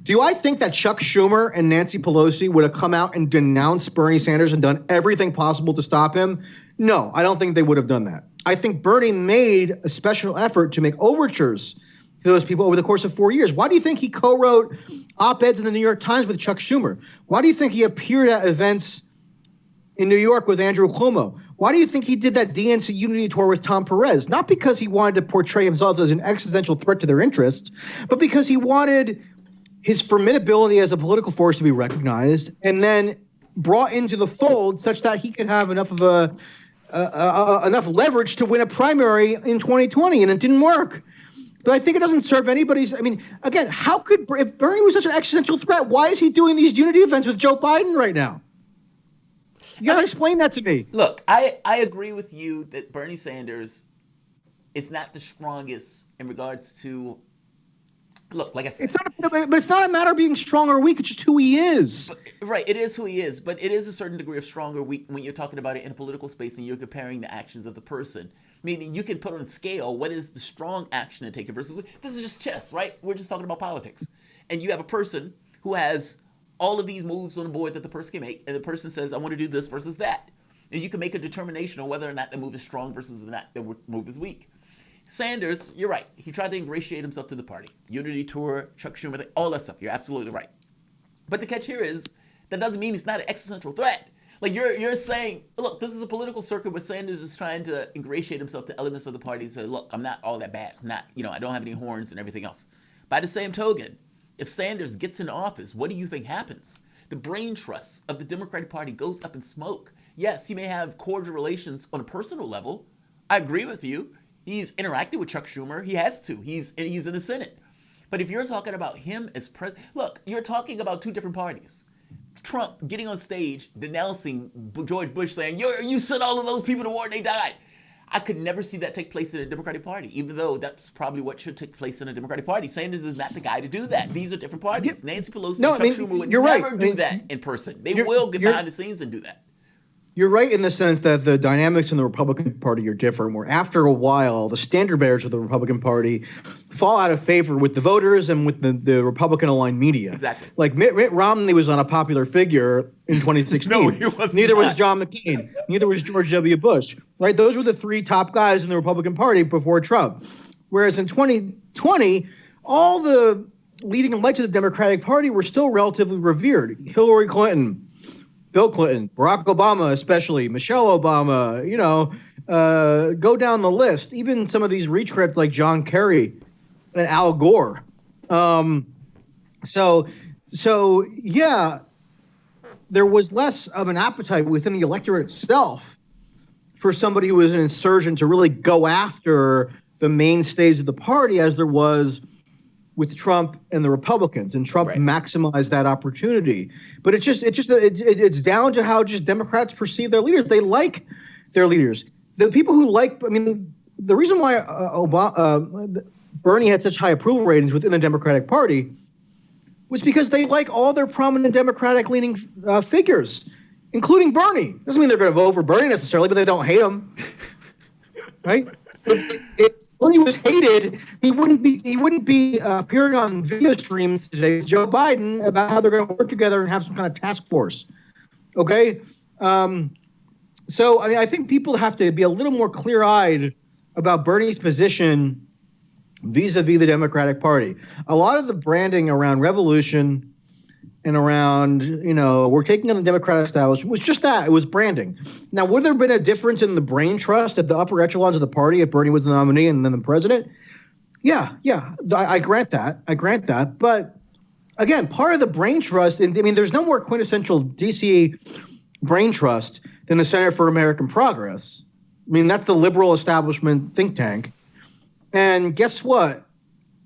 Do I think that Chuck Schumer and Nancy Pelosi would have come out and denounced Bernie Sanders and done everything possible to stop him? No, I don't think they would have done that. I think Bernie made a special effort to make overtures to those people over the course of 4 years. Why do you think he co-wrote op-eds in the New York Times with Chuck Schumer? Why do you think he appeared at events in New York with Andrew Cuomo? Why do you think he did that DNC Unity tour with Tom Perez? Not because he wanted to portray himself as an existential threat to their interests, but because he wanted his formidability as a political force to be recognized and then brought into the fold such that he could have enough of enough leverage to win a primary in 2020, and it didn't work. But I think it doesn't serve anybody's. I mean, again, if Bernie was such an existential threat, why is he doing these unity events with Joe Biden right now? You gotta explain that to me. Look, I agree with you that Bernie Sanders is not the strongest in regards to. Look, like I said, it's not a matter of being strong or weak. It's just who he is. Right, it is who he is, but it is a certain degree of strong or weak when you're talking about it in a political space and you're comparing the actions of the person. Meaning, you can put on a scale what is the strong action to take versus this is just chess, right? We're just talking about politics, and you have a person who has all of these moves on the board that the person can make, and the person says, "I want to do this versus that," and you can make a determination on whether or not the move is strong versus not the move is weak. Sanders, you're right. He tried to ingratiate himself to the party. Unity tour, Chuck Schumer, all that stuff. You're absolutely right. But the catch here is that doesn't mean he's not an existential threat. Like you're saying, look, this is a political circuit where Sanders is trying to ingratiate himself to elements of the party and say, look, I'm not all that bad. I'm not, I don't have any horns and everything else. By the same token, if Sanders gets into office, what do you think happens? The brain trust of the Democratic Party goes up in smoke. Yes, he may have cordial relations on a personal level. I agree with you. He's interacted with Chuck Schumer. He has to. He's in the Senate. But if you're talking about him as president, look, you're talking about two different parties. Trump getting on stage denouncing George Bush, saying, you sent all of those people to war and they died. I could never see that take place in a Democratic Party, even though that's probably what should take place in a Democratic Party. Sanders is not the guy to do that. These are different parties. Nancy Pelosi and Chuck Schumer would never do that in person. They will get behind the scenes and do that. You're right in the sense that the dynamics in the Republican Party are different, where after a while, the standard bearers of the Republican Party fall out of favor with the voters and with the Republican-aligned media. Exactly. Like Mitt Romney was not a popular figure in 2016. No, he was Neither not. was John McCain. Neither was George W. Bush. Right? Those were the three top guys in the Republican Party before Trump. Whereas in 2020, all the leading lights of the Democratic Party were still relatively revered. Hillary Clinton, Bill Clinton, Barack Obama, especially Michelle Obama, go down the list. Even some of these retreads like John Kerry and Al Gore. So yeah, there was less of an appetite within the electorate itself for somebody who was an insurgent to really go after the mainstays of the party as there was with Trump and the Republicans, and Trump maximized that opportunity. But it's down to how just Democrats perceive their leaders. They like their leaders. The people who the reason why Bernie had such high approval ratings within the Democratic Party was because they like all their prominent Democratic-leaning figures, including Bernie. Doesn't mean they're going to vote for Bernie necessarily, but they don't hate him, right? If Bernie was hated, he wouldn't be appearing on video streams today with Joe Biden about how they're going to work together and have some kind of task force. Okay, so I think people have to be a little more clear-eyed about Bernie's position vis-a-vis the Democratic Party. A lot of the branding around revolution and around, we're taking on the Democratic establishment was just that. It was branding. Now, would there have been a difference in the brain trust at the upper echelons of the party if Bernie was the nominee and then the president? Yeah. I grant that. But again, part of the brain trust, there's no more quintessential DC brain trust than the Center for American Progress. That's the liberal establishment think tank. And guess what?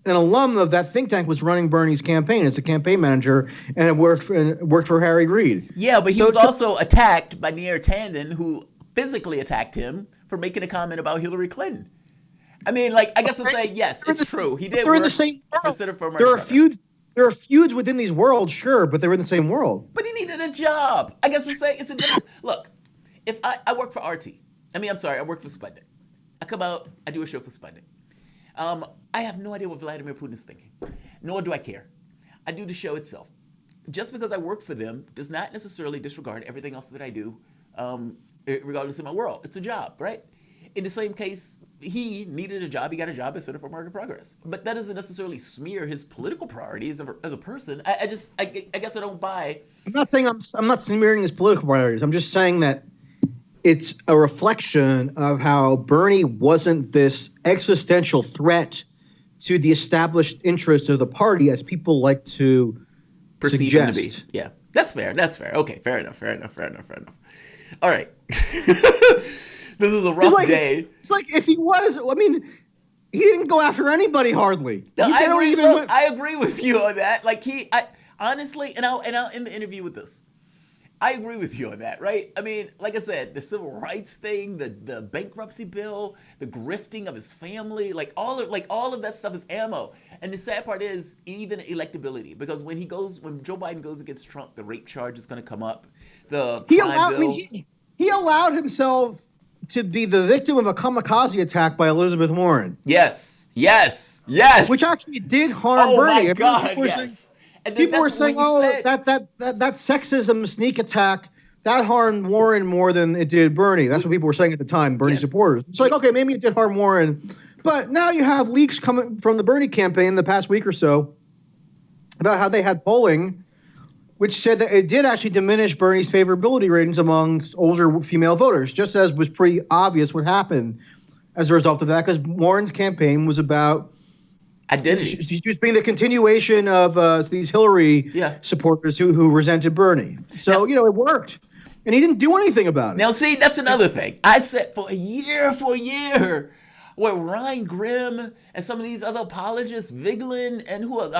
An alum of that think tank was running Bernie's campaign. It's a campaign manager, and it worked for Harry Reid. Yeah, but he was also attacked by Neera Tanden, who physically attacked him for making a comment about Hillary Clinton. I mean, like, I guess I'm saying, yes, it's true. He did They're in work the same for world. Center for There American are Progress. there are feuds within these worlds, sure, but they're in the same world. But he needed a job. I guess I'm saying it's a different look. If I work for RT, I work for Sputnik. I come out, I do a show for Sputnik. I have no idea what Vladimir Putin is thinking, nor do I care. I do the show itself. Just because I work for them does not necessarily disregard everything else that I do, regardless of my world. It's a job, right? In the same case, he needed a job. He got a job at Center for American Progress. But that doesn't necessarily smear his political priorities as a person. I guess I don't buy. I'm not saying I'm not smearing his political priorities. I'm just saying that it's a reflection of how Bernie wasn't this existential threat to the established interests of the party, as people like to Perceive him to be. suggest. Yeah, that's fair. Okay, fair enough. All right. This is a rough day. It's like if he was, I mean, he didn't go after anybody hardly. No, He I barely agree. even Look, I agree with you on that. Like honestly, and I'll end the interview with this. I agree with you on that, right? I mean, like I said, the civil rights thing, the bankruptcy bill, the grifting of his family, all of that stuff is ammo. And the sad part is even electability, because when Joe Biden goes against Trump, the rape charge is going to come up. He allowed himself to be the victim of a kamikaze attack by Elizabeth Warren. Yes. Which actually did harm Bernie. My God, yes. And people were saying, that sexism sneak attack, that harmed Warren more than it did Bernie. That's what people were saying at the time, Bernie supporters. It's like, okay, maybe it did harm Warren. But now you have leaks coming from the Bernie campaign the past week or so about how they had polling, which said that it did actually diminish Bernie's favorability ratings amongst older female voters, just as was pretty obvious what happened as a result of that, because Warren's campaign was about identity. She's just being the continuation of these Hillary supporters who resented Bernie. So, it worked. And he didn't do anything about it. Now, see, that's another thing. I said for a year, where Ryan Grimm and some of these other apologists, Vigeland and who else?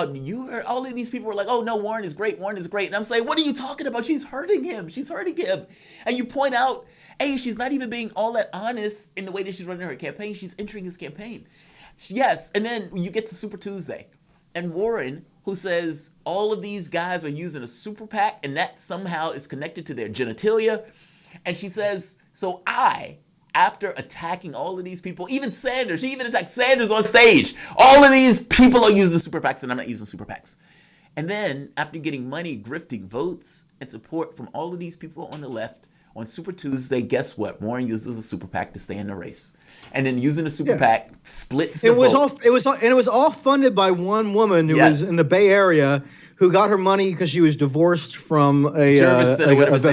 All of these people were like, oh, no, Warren is great. And I'm saying, what are you talking about? She's hurting him. And you point out, hey, she's not even being all that honest in the way that she's running her campaign. She's entering his campaign. Yes, and then you get to Super Tuesday, and Warren, who says all of these guys are using a super PAC, and that somehow is connected to their genitalia, and she says, so after attacking all of these people, even Sanders, she even attacked Sanders on stage, all of these people are using super PACs, and I'm not using super PACs. And then, after getting money, grifting votes, and support from all of these people on the left, on Super Tuesday, guess what? Warren uses a super PAC to stay in the race. And then using a super PAC splits the vote. It was all funded by one woman who was in the Bay Area who got her money because she was divorced from a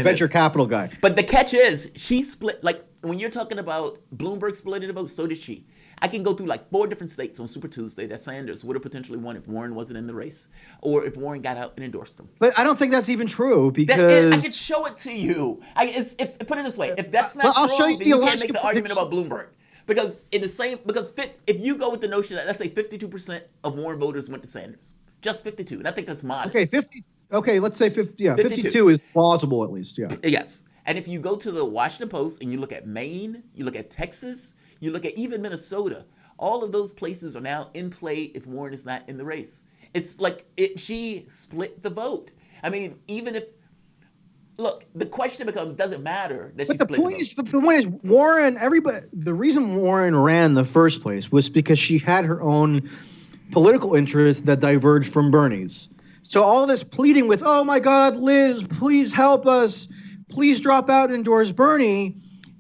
venture capital guy. But the catch is, she split, when you're talking about Bloomberg splitting the vote, so did she. I can go through 4 different states on Super Tuesday that Sanders would have potentially won if Warren wasn't in the race, or if Warren got out and endorsed him. But I don't think that's even true, because I could show it to you. Put it this way: if that's not true, show you then you can't make the argument about Bloomberg. Because if you go with the notion that, let's say 52% of Warren voters went to Sanders, just 52, and I think that's modest. Okay, let's say 50. Yeah, 52 is plausible at least. Yeah. Yes, and if you go to the Washington Post and you look at Maine, you look at Texas, you look at even Minnesota, all of those places are now in play if Warren is not in the race. It's she split the vote. I mean, even if. Look, the question becomes: does it matter that she split the vote? But the point is, Warren. The reason Warren ran in the first place was because she had her own political interests that diverged from Bernie's. So all this pleading with, "Oh my God, Liz, please help us, please drop out and endorse Bernie,"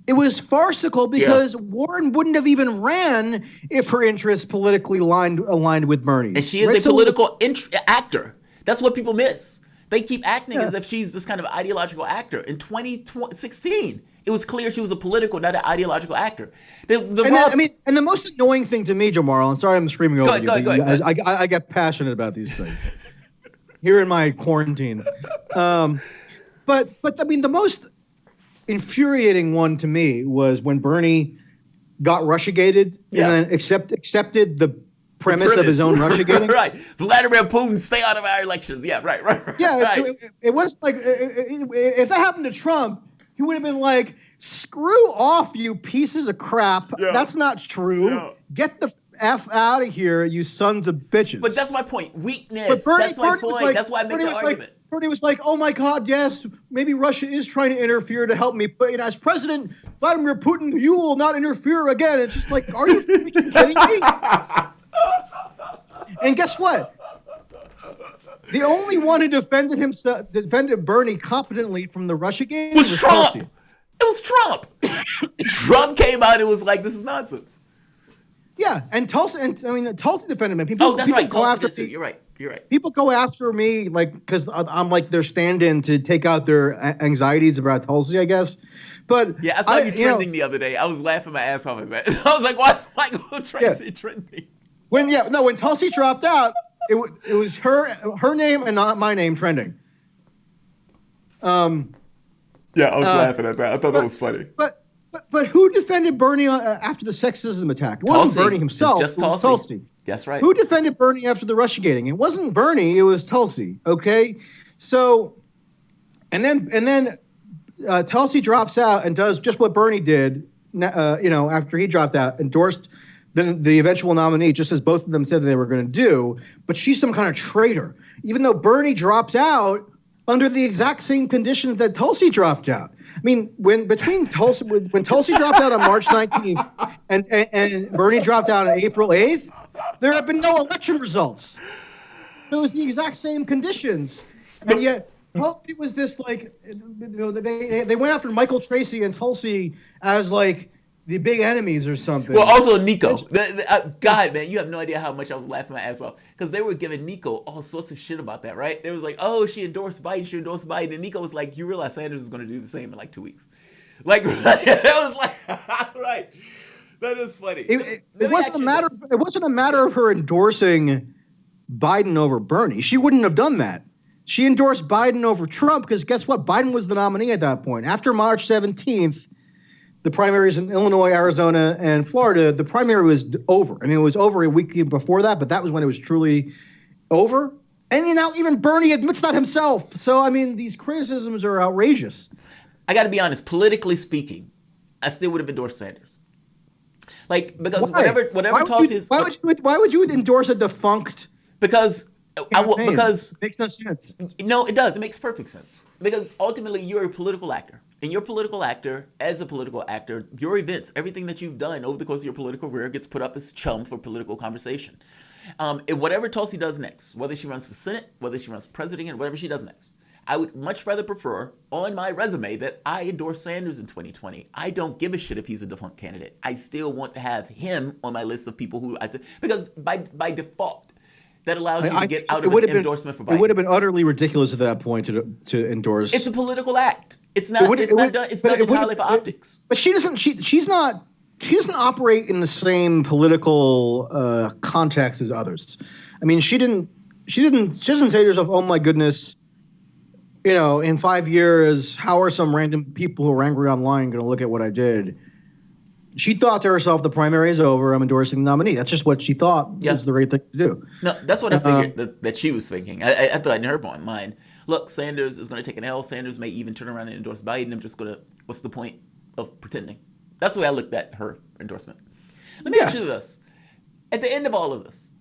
it was farcical because Warren wouldn't have even ran if her interests politically aligned with Bernie. And she is a political actor. That's what people miss. They keep acting as if she's this kind of ideological actor. In 2016, it was clear she was a political, not an ideological actor. And the most annoying thing to me, Jamarl, and sorry I'm screaming over you. Go ahead. I get passionate about these things here in my quarantine. But I mean, the most infuriating one to me was when Bernie got Russiagated and then accepted the premise of his own Russiagating. Right. Vladimir Putin, stay out of our elections. Yeah, right. Yeah, right. It was like, if that happened to Trump, he would have been like, "Screw off, you pieces of crap. Yeah. That's not true. Yeah. Get the F out of here, you sons of bitches." But that's my point. Weakness. But Bernie, That's my Bernie was point. like, That's why I make Bernie the was argument. like, Bernie was like, "Oh my God, yes, maybe Russia is trying to interfere to help me, but as President Vladimir Putin, you will not interfere again." It's just like, are you freaking kidding me? And guess what? The only one who defended Bernie competently from the Russia game was Trump. Tulsi. It was Trump. Trump came out and was like, "This is nonsense." Yeah, and Tulsi defended me. Oh, that's right. Go Tulsi after did too. me. You're right. You're right. People go after me like because I'm like their stand-in to take out their anxieties about Tulsi, I guess. But Yeah, I saw you trending the other day. I was laughing my ass off at that. I was like, "Why is Michael Tracey trending?" When Tulsi dropped out, it was her name and not my name trending. Yeah, I was laughing at that. I thought that was funny. But who defended Bernie after the sexism attack? It wasn't Tulsi. Bernie himself. It's just it was Tulsi. Tulsi. That's right. Who defended Bernie after the Russiagating? It wasn't Bernie. It was Tulsi. Okay, so and then Tulsi drops out and does just what Bernie did. After he dropped out, endorsed the eventual nominee, just as both of them said that they were going to do. But she's some kind of traitor, even though Bernie dropped out under the exact same conditions that Tulsi dropped out. I mean, when Tulsi dropped out on March 19th and Bernie dropped out on April 8th, there have been no election results. It was the exact same conditions, and yet Tulsi was this like, they went after Michael Tracey and Tulsi as like the big enemies or something. Well, also Nico. God, man, you have no idea how much I was laughing my ass off because they were giving Nico all sorts of shit about that, right? They was like, "Oh, she endorsed Biden," and Nico was like, "You realize Sanders is going to do the same in like 2 weeks." Like, it was like, right. That is funny. It wasn't a matter of her endorsing Biden over Bernie. She wouldn't have done that. She endorsed Biden over Trump because guess what? Biden was the nominee at that point. After March 17th, the primaries in Illinois, Arizona, and Florida, the primary was over. I mean, it was over a week before that, but that was when it was truly over. And now even Bernie admits that himself. So, I mean, these criticisms are outrageous. I got to be honest. Politically speaking, I still would have endorsed Sanders. Like, because Why? whatever Tulsi is. Why would you endorse a defunct? Because it makes no sense. No, it does. It makes perfect sense. Because ultimately, you're a political actor. And you're a political actor, as a political actor, your events, everything that you've done over the course of your political career gets put up as chum for political conversation. Whatever Tulsi does next, whether she runs for Senate, whether she runs for president, whatever she does next, I would much rather prefer on my resume that I endorse Sanders in 2020. I don't give a shit if he's a defunct candidate. I still want to have him on my list of people who because by default, that allows you to get out of an endorsement for Biden. It would have been utterly ridiculous at that point to endorse. It's a political act. It's not entirely for optics. But she doesn't operate in the same political context as others. I mean, she doesn't say to herself, "Oh my goodness, in 5 years, how are some random people who are angry online going to look at what I did?" She thought to herself, "The primary is over. I'm endorsing the nominee." That's just what she thought was the right thing to do. No, that's what I figured that she was thinking. I thought in her mind, look, Sanders is going to take an L. Sanders may even turn around and endorse Biden. I'm just going to, what's the point of pretending? That's the way I looked at her endorsement. Let me ask you this. At the end of all of this,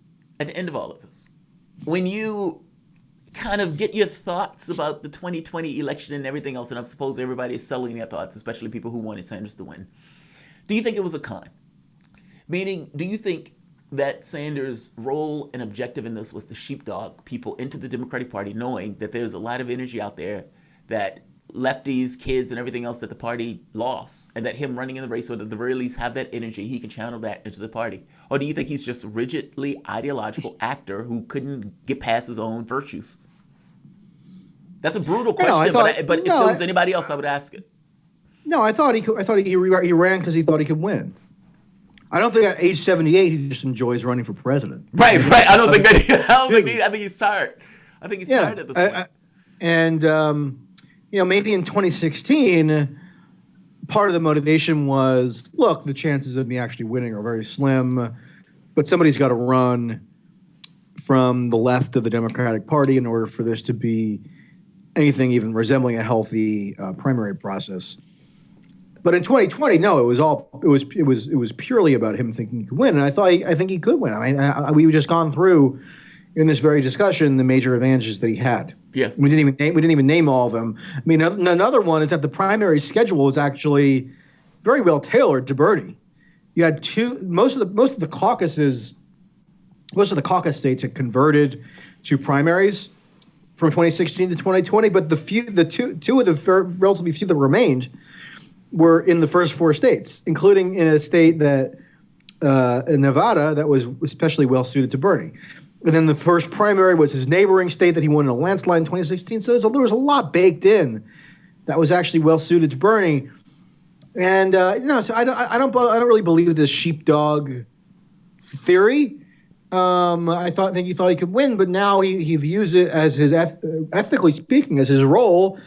when you kind of get your thoughts about the 2020 election and everything else, and I suppose everybody is selling their thoughts, especially people who wanted Sanders to win, do you think it was a con? Meaning, do you think that Sanders' role and objective in this was to sheepdog people into the Democratic Party, knowing that there's a lot of energy out there that lefties, kids, and everything else that the party lost, and that him running in the race would at the very least have that energy, he can channel that into the party? Or do you think he's just a rigidly ideological actor who couldn't get past his own virtues? That's a brutal question, but if there was anybody else, I would ask it. No, I thought he ran because he thought he could win. I don't think at age 78 he just enjoys running for president. Right. I don't think that. I think he's tired. I think he's tired at this point. Maybe in 2016, part of the motivation was, look, the chances of me actually winning are very slim, but somebody's got to run from the left of the Democratic Party in order for this to be anything even resembling a healthy primary process. But in 2020, no, it was purely about him thinking he could win, and I think he could win. We've just gone through in this very discussion the major advantages that he had. Yeah. We didn't even name all of them. I mean, another one is that the primary schedule was actually very well tailored to Bernie. You had most of the caucus states had converted to primaries from 2016 to 2020, but two of the relatively few that remained were in the first four states, including in a state that in Nevada that was especially well suited to Bernie. And then the first primary was his neighboring state that he won in a landslide in 2016. So there was a lot baked in that was actually well suited to Bernie. And so I don't really believe this sheepdog theory. I think he thought he could win, but now he views it as his ethically speaking as his role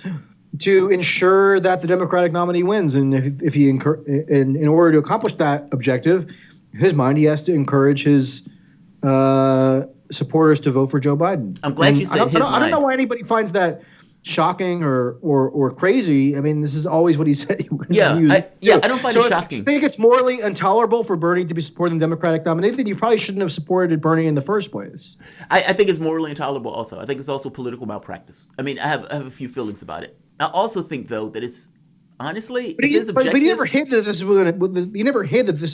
to ensure that the Democratic nominee wins. And if he in order to accomplish that objective, in his mind, he has to encourage his supporters to vote for Joe Biden. I'm glad you said his mind. I don't know why anybody finds that shocking or crazy. I mean, this is always what he said he would use. I don't find it shocking. If you think it's morally intolerable for Bernie to be supporting the Democratic nominee, then you probably shouldn't have supported Bernie in the first place. I think it's morally intolerable also. I think it's also political malpractice. I mean, I have a few feelings about it. I also think, though, that it's honestly, but he never hid that this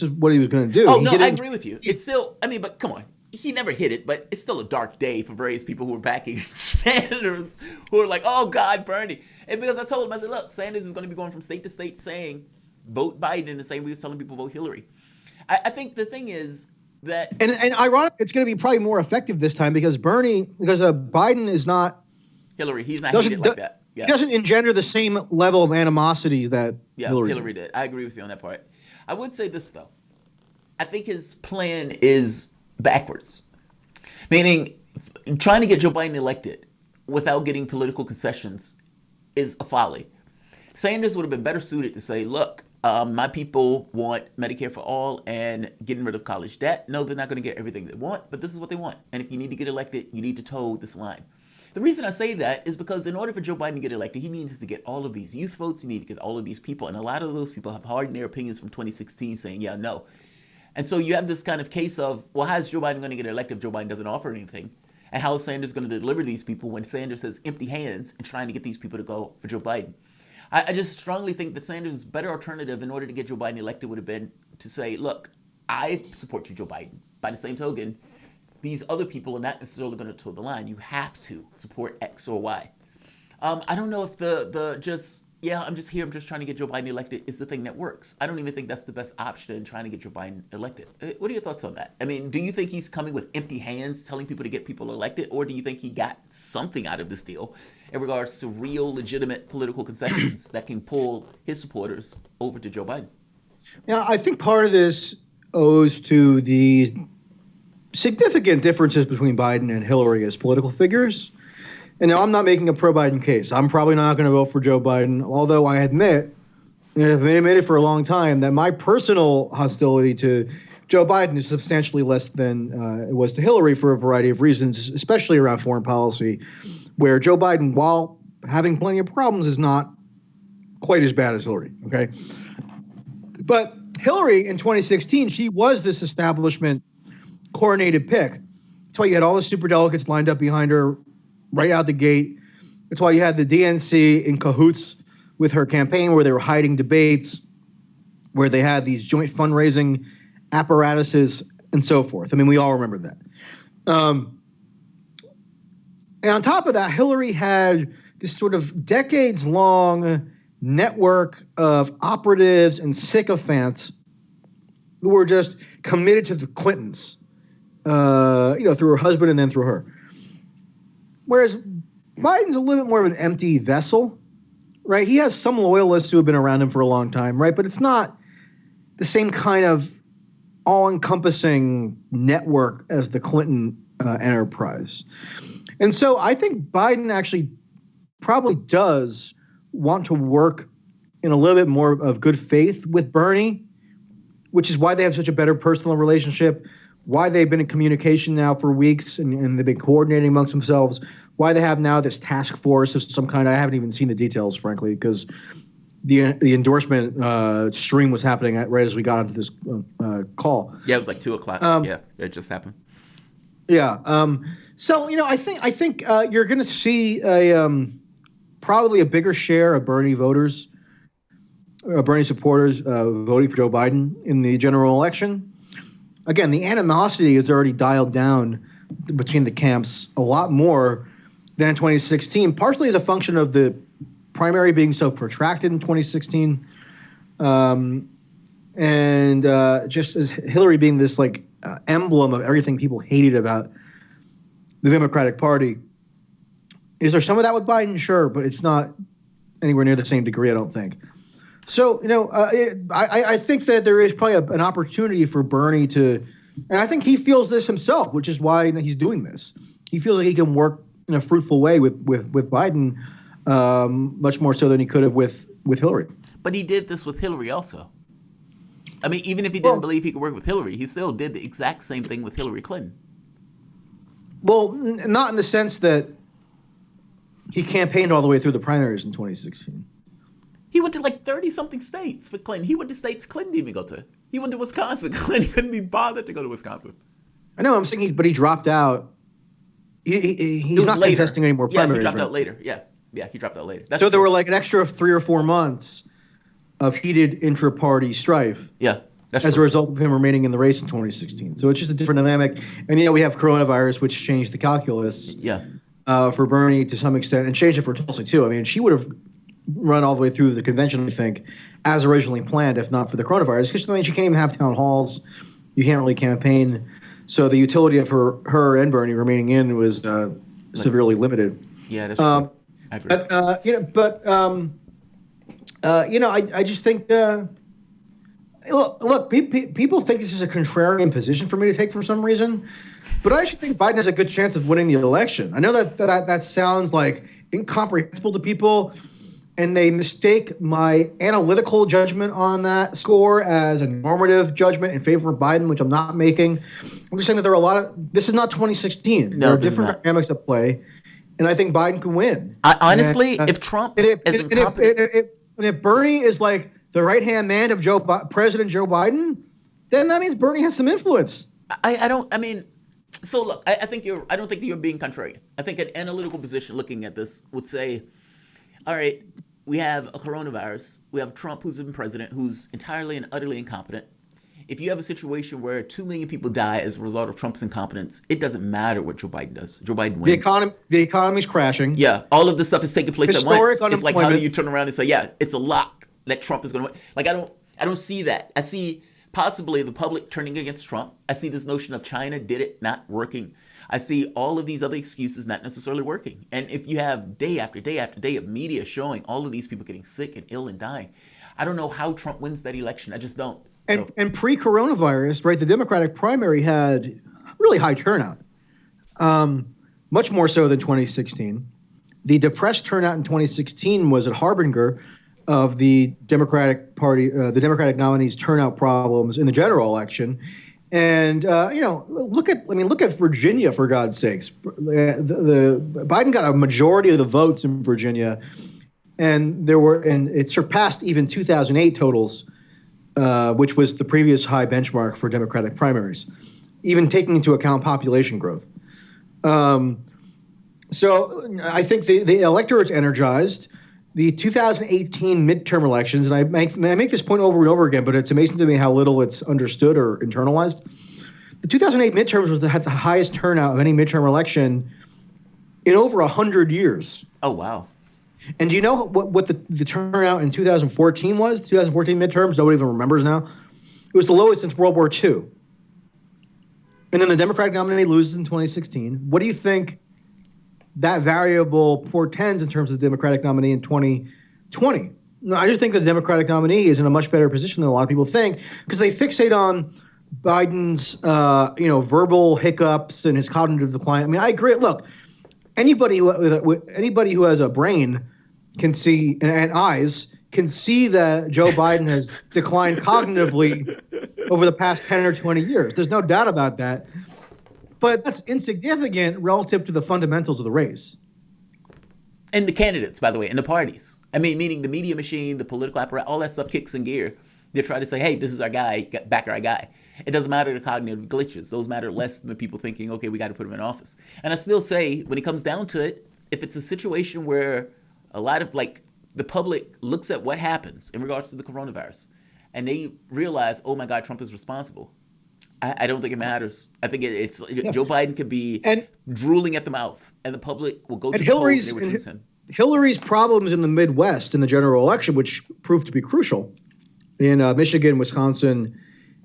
is what he was going to do. Oh, no, I agree with you. It's still, I mean, but come on. He never hit it, but it's still a dark day for various people who are backing Sanders, who are like, oh, God, Bernie. And because I told him, I said, look, Sanders is going to be going from state to state saying, vote Biden in the same way he was telling people vote Hillary. I think the thing is that... And ironically, it's going to be probably more effective this time because Biden is not... Hillary, he's not hitting it like that. Yeah. He doesn't engender the same level of animosity that Hillary did. I agree with you on that part. I would say this, though. I think his plan is backwards. Meaning, trying to get Joe Biden elected without getting political concessions is a folly. Sanders would have been better suited to say, look, my people want Medicare for all and getting rid of college debt. No, they're not going to get everything they want, but this is what they want. And if you need to get elected, you need to toe this line. The reason I say that is because in order for Joe Biden to get elected, he needs to get all of these youth votes. He needs to get all of these people. And a lot of those people have hardened their opinions from 2016 saying, yeah, no. And so you have this kind of case of, well, how is Joe Biden going to get elected if Joe Biden doesn't offer anything? And how is Sanders going to deliver these people when Sanders has empty hands and trying to get these people to go for Joe Biden? I just strongly think that Sanders' better alternative in order to get Joe Biden elected would have been to say, look, I support you, Joe Biden. By the same token, these other people are not necessarily going to toe the line. You have to support X or Y. I don't know if I'm just trying to get Joe Biden elected is the thing that works. I don't even think that's the best option in trying to get Joe Biden elected. What are your thoughts on that? I mean, do you think he's coming with empty hands telling people to get people elected, or do you think he got something out of this deal in regards to real, legitimate political concessions that can pull his supporters over to Joe Biden? Yeah, I think part of this owes to the significant differences between Biden and Hillary as political figures. And now I'm not making a pro-Biden case. I'm probably not going to vote for Joe Biden, although I admit, and I've admitted for a long time, that my personal hostility to Joe Biden is substantially less than it was to Hillary for a variety of reasons, especially around foreign policy, where Joe Biden, while having plenty of problems, is not quite as bad as Hillary, okay? But Hillary in 2016, she was this establishment coronated pick. That's why you had all the superdelegates lined up behind her right out the gate. That's why you had the DNC in cahoots with her campaign, where they were hiding debates, where they had these joint fundraising apparatuses and so forth. I mean, we all remember that. And on top of that, Hillary had this sort of decades-long network of operatives and sycophants who were just committed to the Clintons, through her husband and then through her. Whereas Biden's a little bit more of an empty vessel, right? He has some loyalists who have been around him for a long time, right? But it's not the same kind of all-encompassing network as the Clinton enterprise. And so I think Biden actually probably does want to work in a little bit more of good faith with Bernie, which is why they have such a better personal relationship, why they've been in communication now for weeks and they've been coordinating amongst themselves, why they have now this task force of some kind. I haven't even seen the details, frankly, because the endorsement stream was happening right as we got into this call. Yeah, it was like 2:00. Yeah, it just happened. Yeah. So I think you're going to see probably a bigger share of Bernie voters, Bernie supporters voting for Joe Biden in the general election. Again, the animosity is already dialed down between the camps a lot more than in 2016, partially as a function of the primary being so protracted in 2016, and just as Hillary being this emblem of everything people hated about the Democratic Party. Is there some of that with Biden? Sure, but it's not anywhere near the same degree, I don't think. So, I think that there is probably an opportunity for Bernie to, and I think he feels this himself, which is why he's doing this. He feels like he can work in a fruitful way with Biden, much more so than he could have with Hillary. But he did this with Hillary also. I mean, even if he didn't believe he could work with Hillary, he still did the exact same thing with Hillary Clinton. Well, not in the sense that he campaigned all the way through the primaries in 2016. He went to 30-something states for Clinton. He went to states Clinton didn't even go to. He went to Wisconsin. Clinton couldn't be bothered to go to Wisconsin. I know. I'm saying but he dropped out. He's not contesting any more primaries. Yeah, he dropped right? out later. Yeah, he dropped out later. So there were an extra 3 or 4 months of heated intra-party strife. Yeah, that's as true. a result of him remaining in the race in 2016. So it's just a different dynamic. And we have coronavirus, which changed the calculus. Yeah. For Bernie to some extent, and changed it for Tulsi too. I mean, she would have run all the way through the convention, I think, as originally planned, if not for the coronavirus. Because she can't even have town halls. You can't really campaign. So the utility of her and Bernie remaining in was severely limited. Yeah, that's true. I agree. I just think. Look, people think this is a contrarian position for me to take for some reason, but I actually think Biden has a good chance of winning the election. I know that sounds incomprehensible to people, and they mistake my analytical judgment on that score as a normative judgment in favor of Biden, which I'm not making. I'm just saying that there are this is not 2016. There are different dynamics at play, and I think Biden can win. Honestly, if Trump is incompetent, if Bernie is the right-hand man of President Joe Biden, then that means Bernie has some influence. I don't think that you're being contrarian. I think an analytical position looking at this would say, all right, we have a coronavirus. We have Trump, who's been president, who's entirely and utterly incompetent. If you have a situation where 2 million people die as a result of Trump's incompetence, it doesn't matter what Joe Biden does. Joe Biden wins. The economy's crashing. Yeah, all of this stuff is taking place at once. It's like, how do you turn around and say, yeah, it's a lock that Trump is going to win? I don't see that. I see possibly the public turning against Trump. I see this notion of China did it not working. I see all of these other excuses not necessarily working. And if you have day after day after day of media showing all of these people getting sick and ill and dying, I don't know how Trump wins that election. I just don't. And pre-coronavirus, right, the Democratic primary had really high turnout, much more so than 2016. The depressed turnout in 2016 was a harbinger of the Democratic Party, the Democratic nominees' turnout problems in the general election. And look at Virginia, for God's sakes. The Biden got a majority of the votes in Virginia, and it surpassed even 2008 totals, which was the previous high benchmark for Democratic primaries, even taking into account population growth. So I think the electorate's energized. The 2018 midterm elections, and I make this point over and over again, but it's amazing to me how little it's understood or internalized. The 2008 midterms had the highest turnout of any midterm election in over 100 years. Oh, wow. And do you know what the turnout in 2014 was? The 2014 midterms, nobody even remembers now. It was the lowest since World War II. And then the Democratic nominee loses in 2016. What do you think that variable portends in terms of the Democratic nominee in 2020? I just think the Democratic nominee is in a much better position than a lot of people think, because they fixate on Biden's, verbal hiccups and his cognitive decline. I mean, I agree. Look, anybody who has a brain can see and eyes can see that Joe Biden has declined cognitively over the past 10 or 20 years. There's no doubt about that. But that's insignificant relative to the fundamentals of the race. And the candidates, by the way, and the parties. I mean, meaning the media machine, the political apparatus, all that stuff kicks in gear. They try to say, hey, this is our guy, back our guy. It doesn't matter the cognitive glitches. Those matter less than the people thinking, okay, we got to put him in office. And I still say, when it comes down to it, if it's a situation where a lot of, like, the public looks at what happens in regards to the coronavirus and they realize, oh my God, Trump is responsible. I don't think it matters. I think it's Joe Biden could be drooling at the mouth, and the public will go to the polls and they would choose him. Hillary's problems in the Midwest in the general election, which proved to be crucial in Michigan, Wisconsin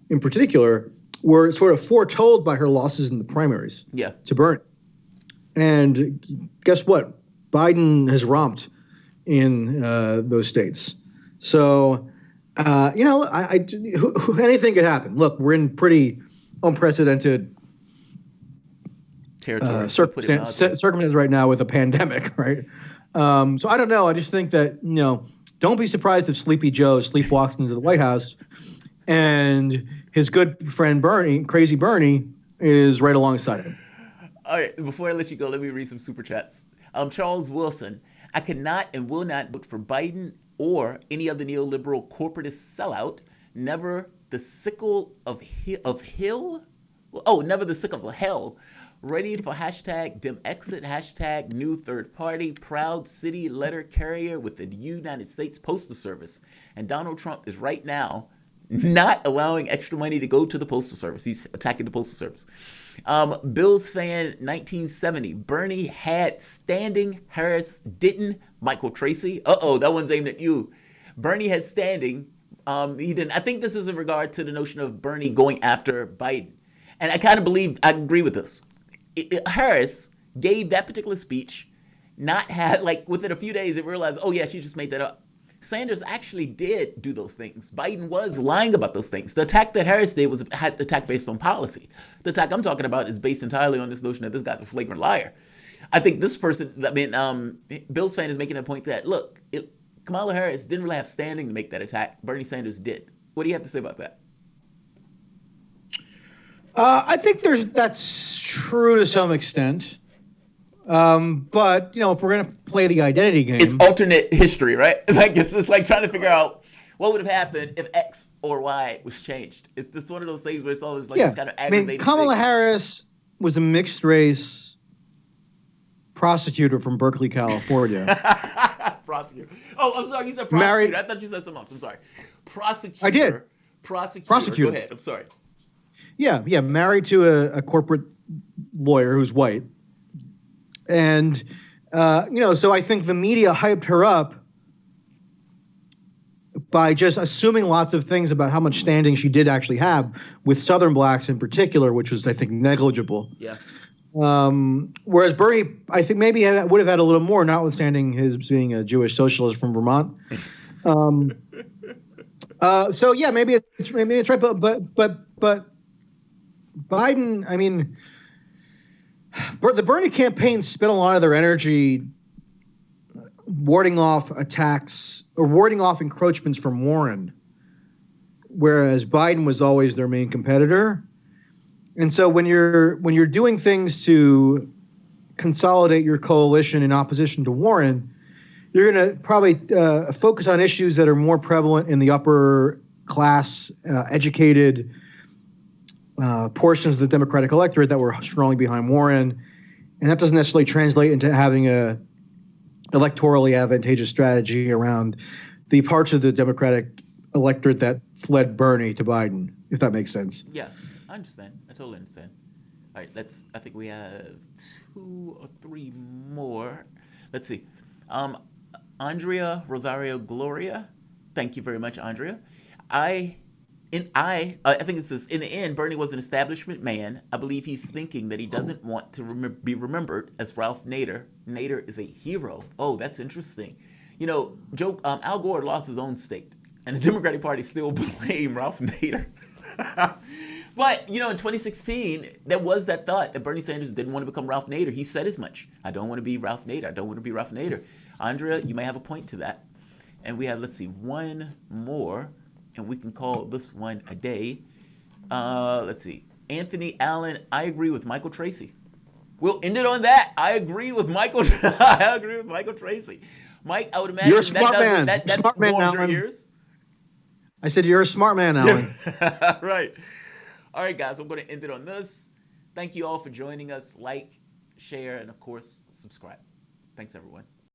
in particular, were sort of foretold by her losses in the primaries to Bernie. And guess what? Biden has romped in those states. So, anything could happen. Look, we're in pretty unprecedented territory, circumstances right now with a pandemic, right? So I don't know. I just think that, don't be surprised if Sleepy Joe sleepwalks into the White House and his good friend Bernie, Crazy Bernie, is right alongside him. All right, before I let you go, let me read some super chats. Charles Wilson, I cannot and will not vote for Biden or any other neoliberal corporatist sellout. Never the sickle of hill. Oh, never the sickle of hell. Ready for hashtag dim exit, hashtag new third party, proud city letter carrier with the United States Postal Service. And Donald Trump is right now not allowing extra money to go to the Postal Service. He's attacking the Postal Service. Bills fan 1970. Bernie had standing, Harris didn't. Michael Tracey. That one's aimed at you. Bernie had standing. He didn't. I think this is in regard to the notion of Bernie going after Biden. And I kind of believe, I agree with this. Harris gave that particular speech, within a few days, it realized, oh yeah, she just made that up. Sanders actually did do those things. Biden was lying about those things. The attack that Harris did was an attack based on policy. The attack I'm talking about is based entirely on this notion that this guy's a flagrant liar. I think this person, Bill's fan is making a point that, look, Kamala Harris didn't really have standing to make that attack. Bernie Sanders did. What do you have to say about that? I think that's true to some extent. But, if we're going to play the identity game. It's alternate history, right? It's just like trying to figure out what would have happened if X or Y was changed. It's one of those things where it's always this kind of aggravating Kamala thing. Harris was a mixed race prosecutor from Berkeley, California. Prosecutor. Oh, I'm sorry. You said prosecutor. I thought you said something else. I'm sorry. Prosecutor. I did. Prosecutor. Go ahead. I'm sorry. Yeah. Married to a corporate lawyer who's white. And, so I think the media hyped her up by just assuming lots of things about how much standing she did actually have with Southern blacks in particular, which was, I think, negligible. Yeah. Whereas Bernie, I think maybe would have had a little more, notwithstanding his being a Jewish socialist from Vermont. So yeah, maybe it's right, but Biden, I mean, the Bernie campaign spent a lot of their energy warding off attacks or warding off encroachments from Warren, whereas Biden was always their main competitor. And so when you're doing things to consolidate your coalition in opposition to Warren, you're going to probably focus on issues that are more prevalent in the upper class, educated portions of the Democratic electorate that were strongly behind Warren. And that doesn't necessarily translate into having a electorally advantageous strategy around the parts of the Democratic electorate that fled Bernie to Biden, if that makes sense. Yeah, I understand. I totally understand. All right, I think we have 2 or 3 more. Let's see. Andrea Rosario Gloria. Thank you very much, Andrea. I think it says, in the end, Bernie was an establishment man. I believe he's thinking that he doesn't want to be remembered as Ralph Nader. Nader is a hero. Oh, that's interesting. Al Gore lost his own state, and the Democratic Party still blame Ralph Nader. But, in 2016, there was that thought that Bernie Sanders didn't want to become Ralph Nader. He said as much. I don't want to be Ralph Nader. I don't want to be Ralph Nader. Andrea, you may have a point to that. And we have, one more. And we can call this one a day. Let's see. Anthony Allen, I agree with Michael Tracey. We'll end it on that. I agree with Michael. I agree with Michael Tracy. Mike, I would imagine You're a smart man. that Smart man, warms your Alan. ears. I said you're a smart man, Alan. Right. All right, guys. I'm going to end it on this. Thank you all for joining us. Like, share, and of course, subscribe. Thanks, everyone.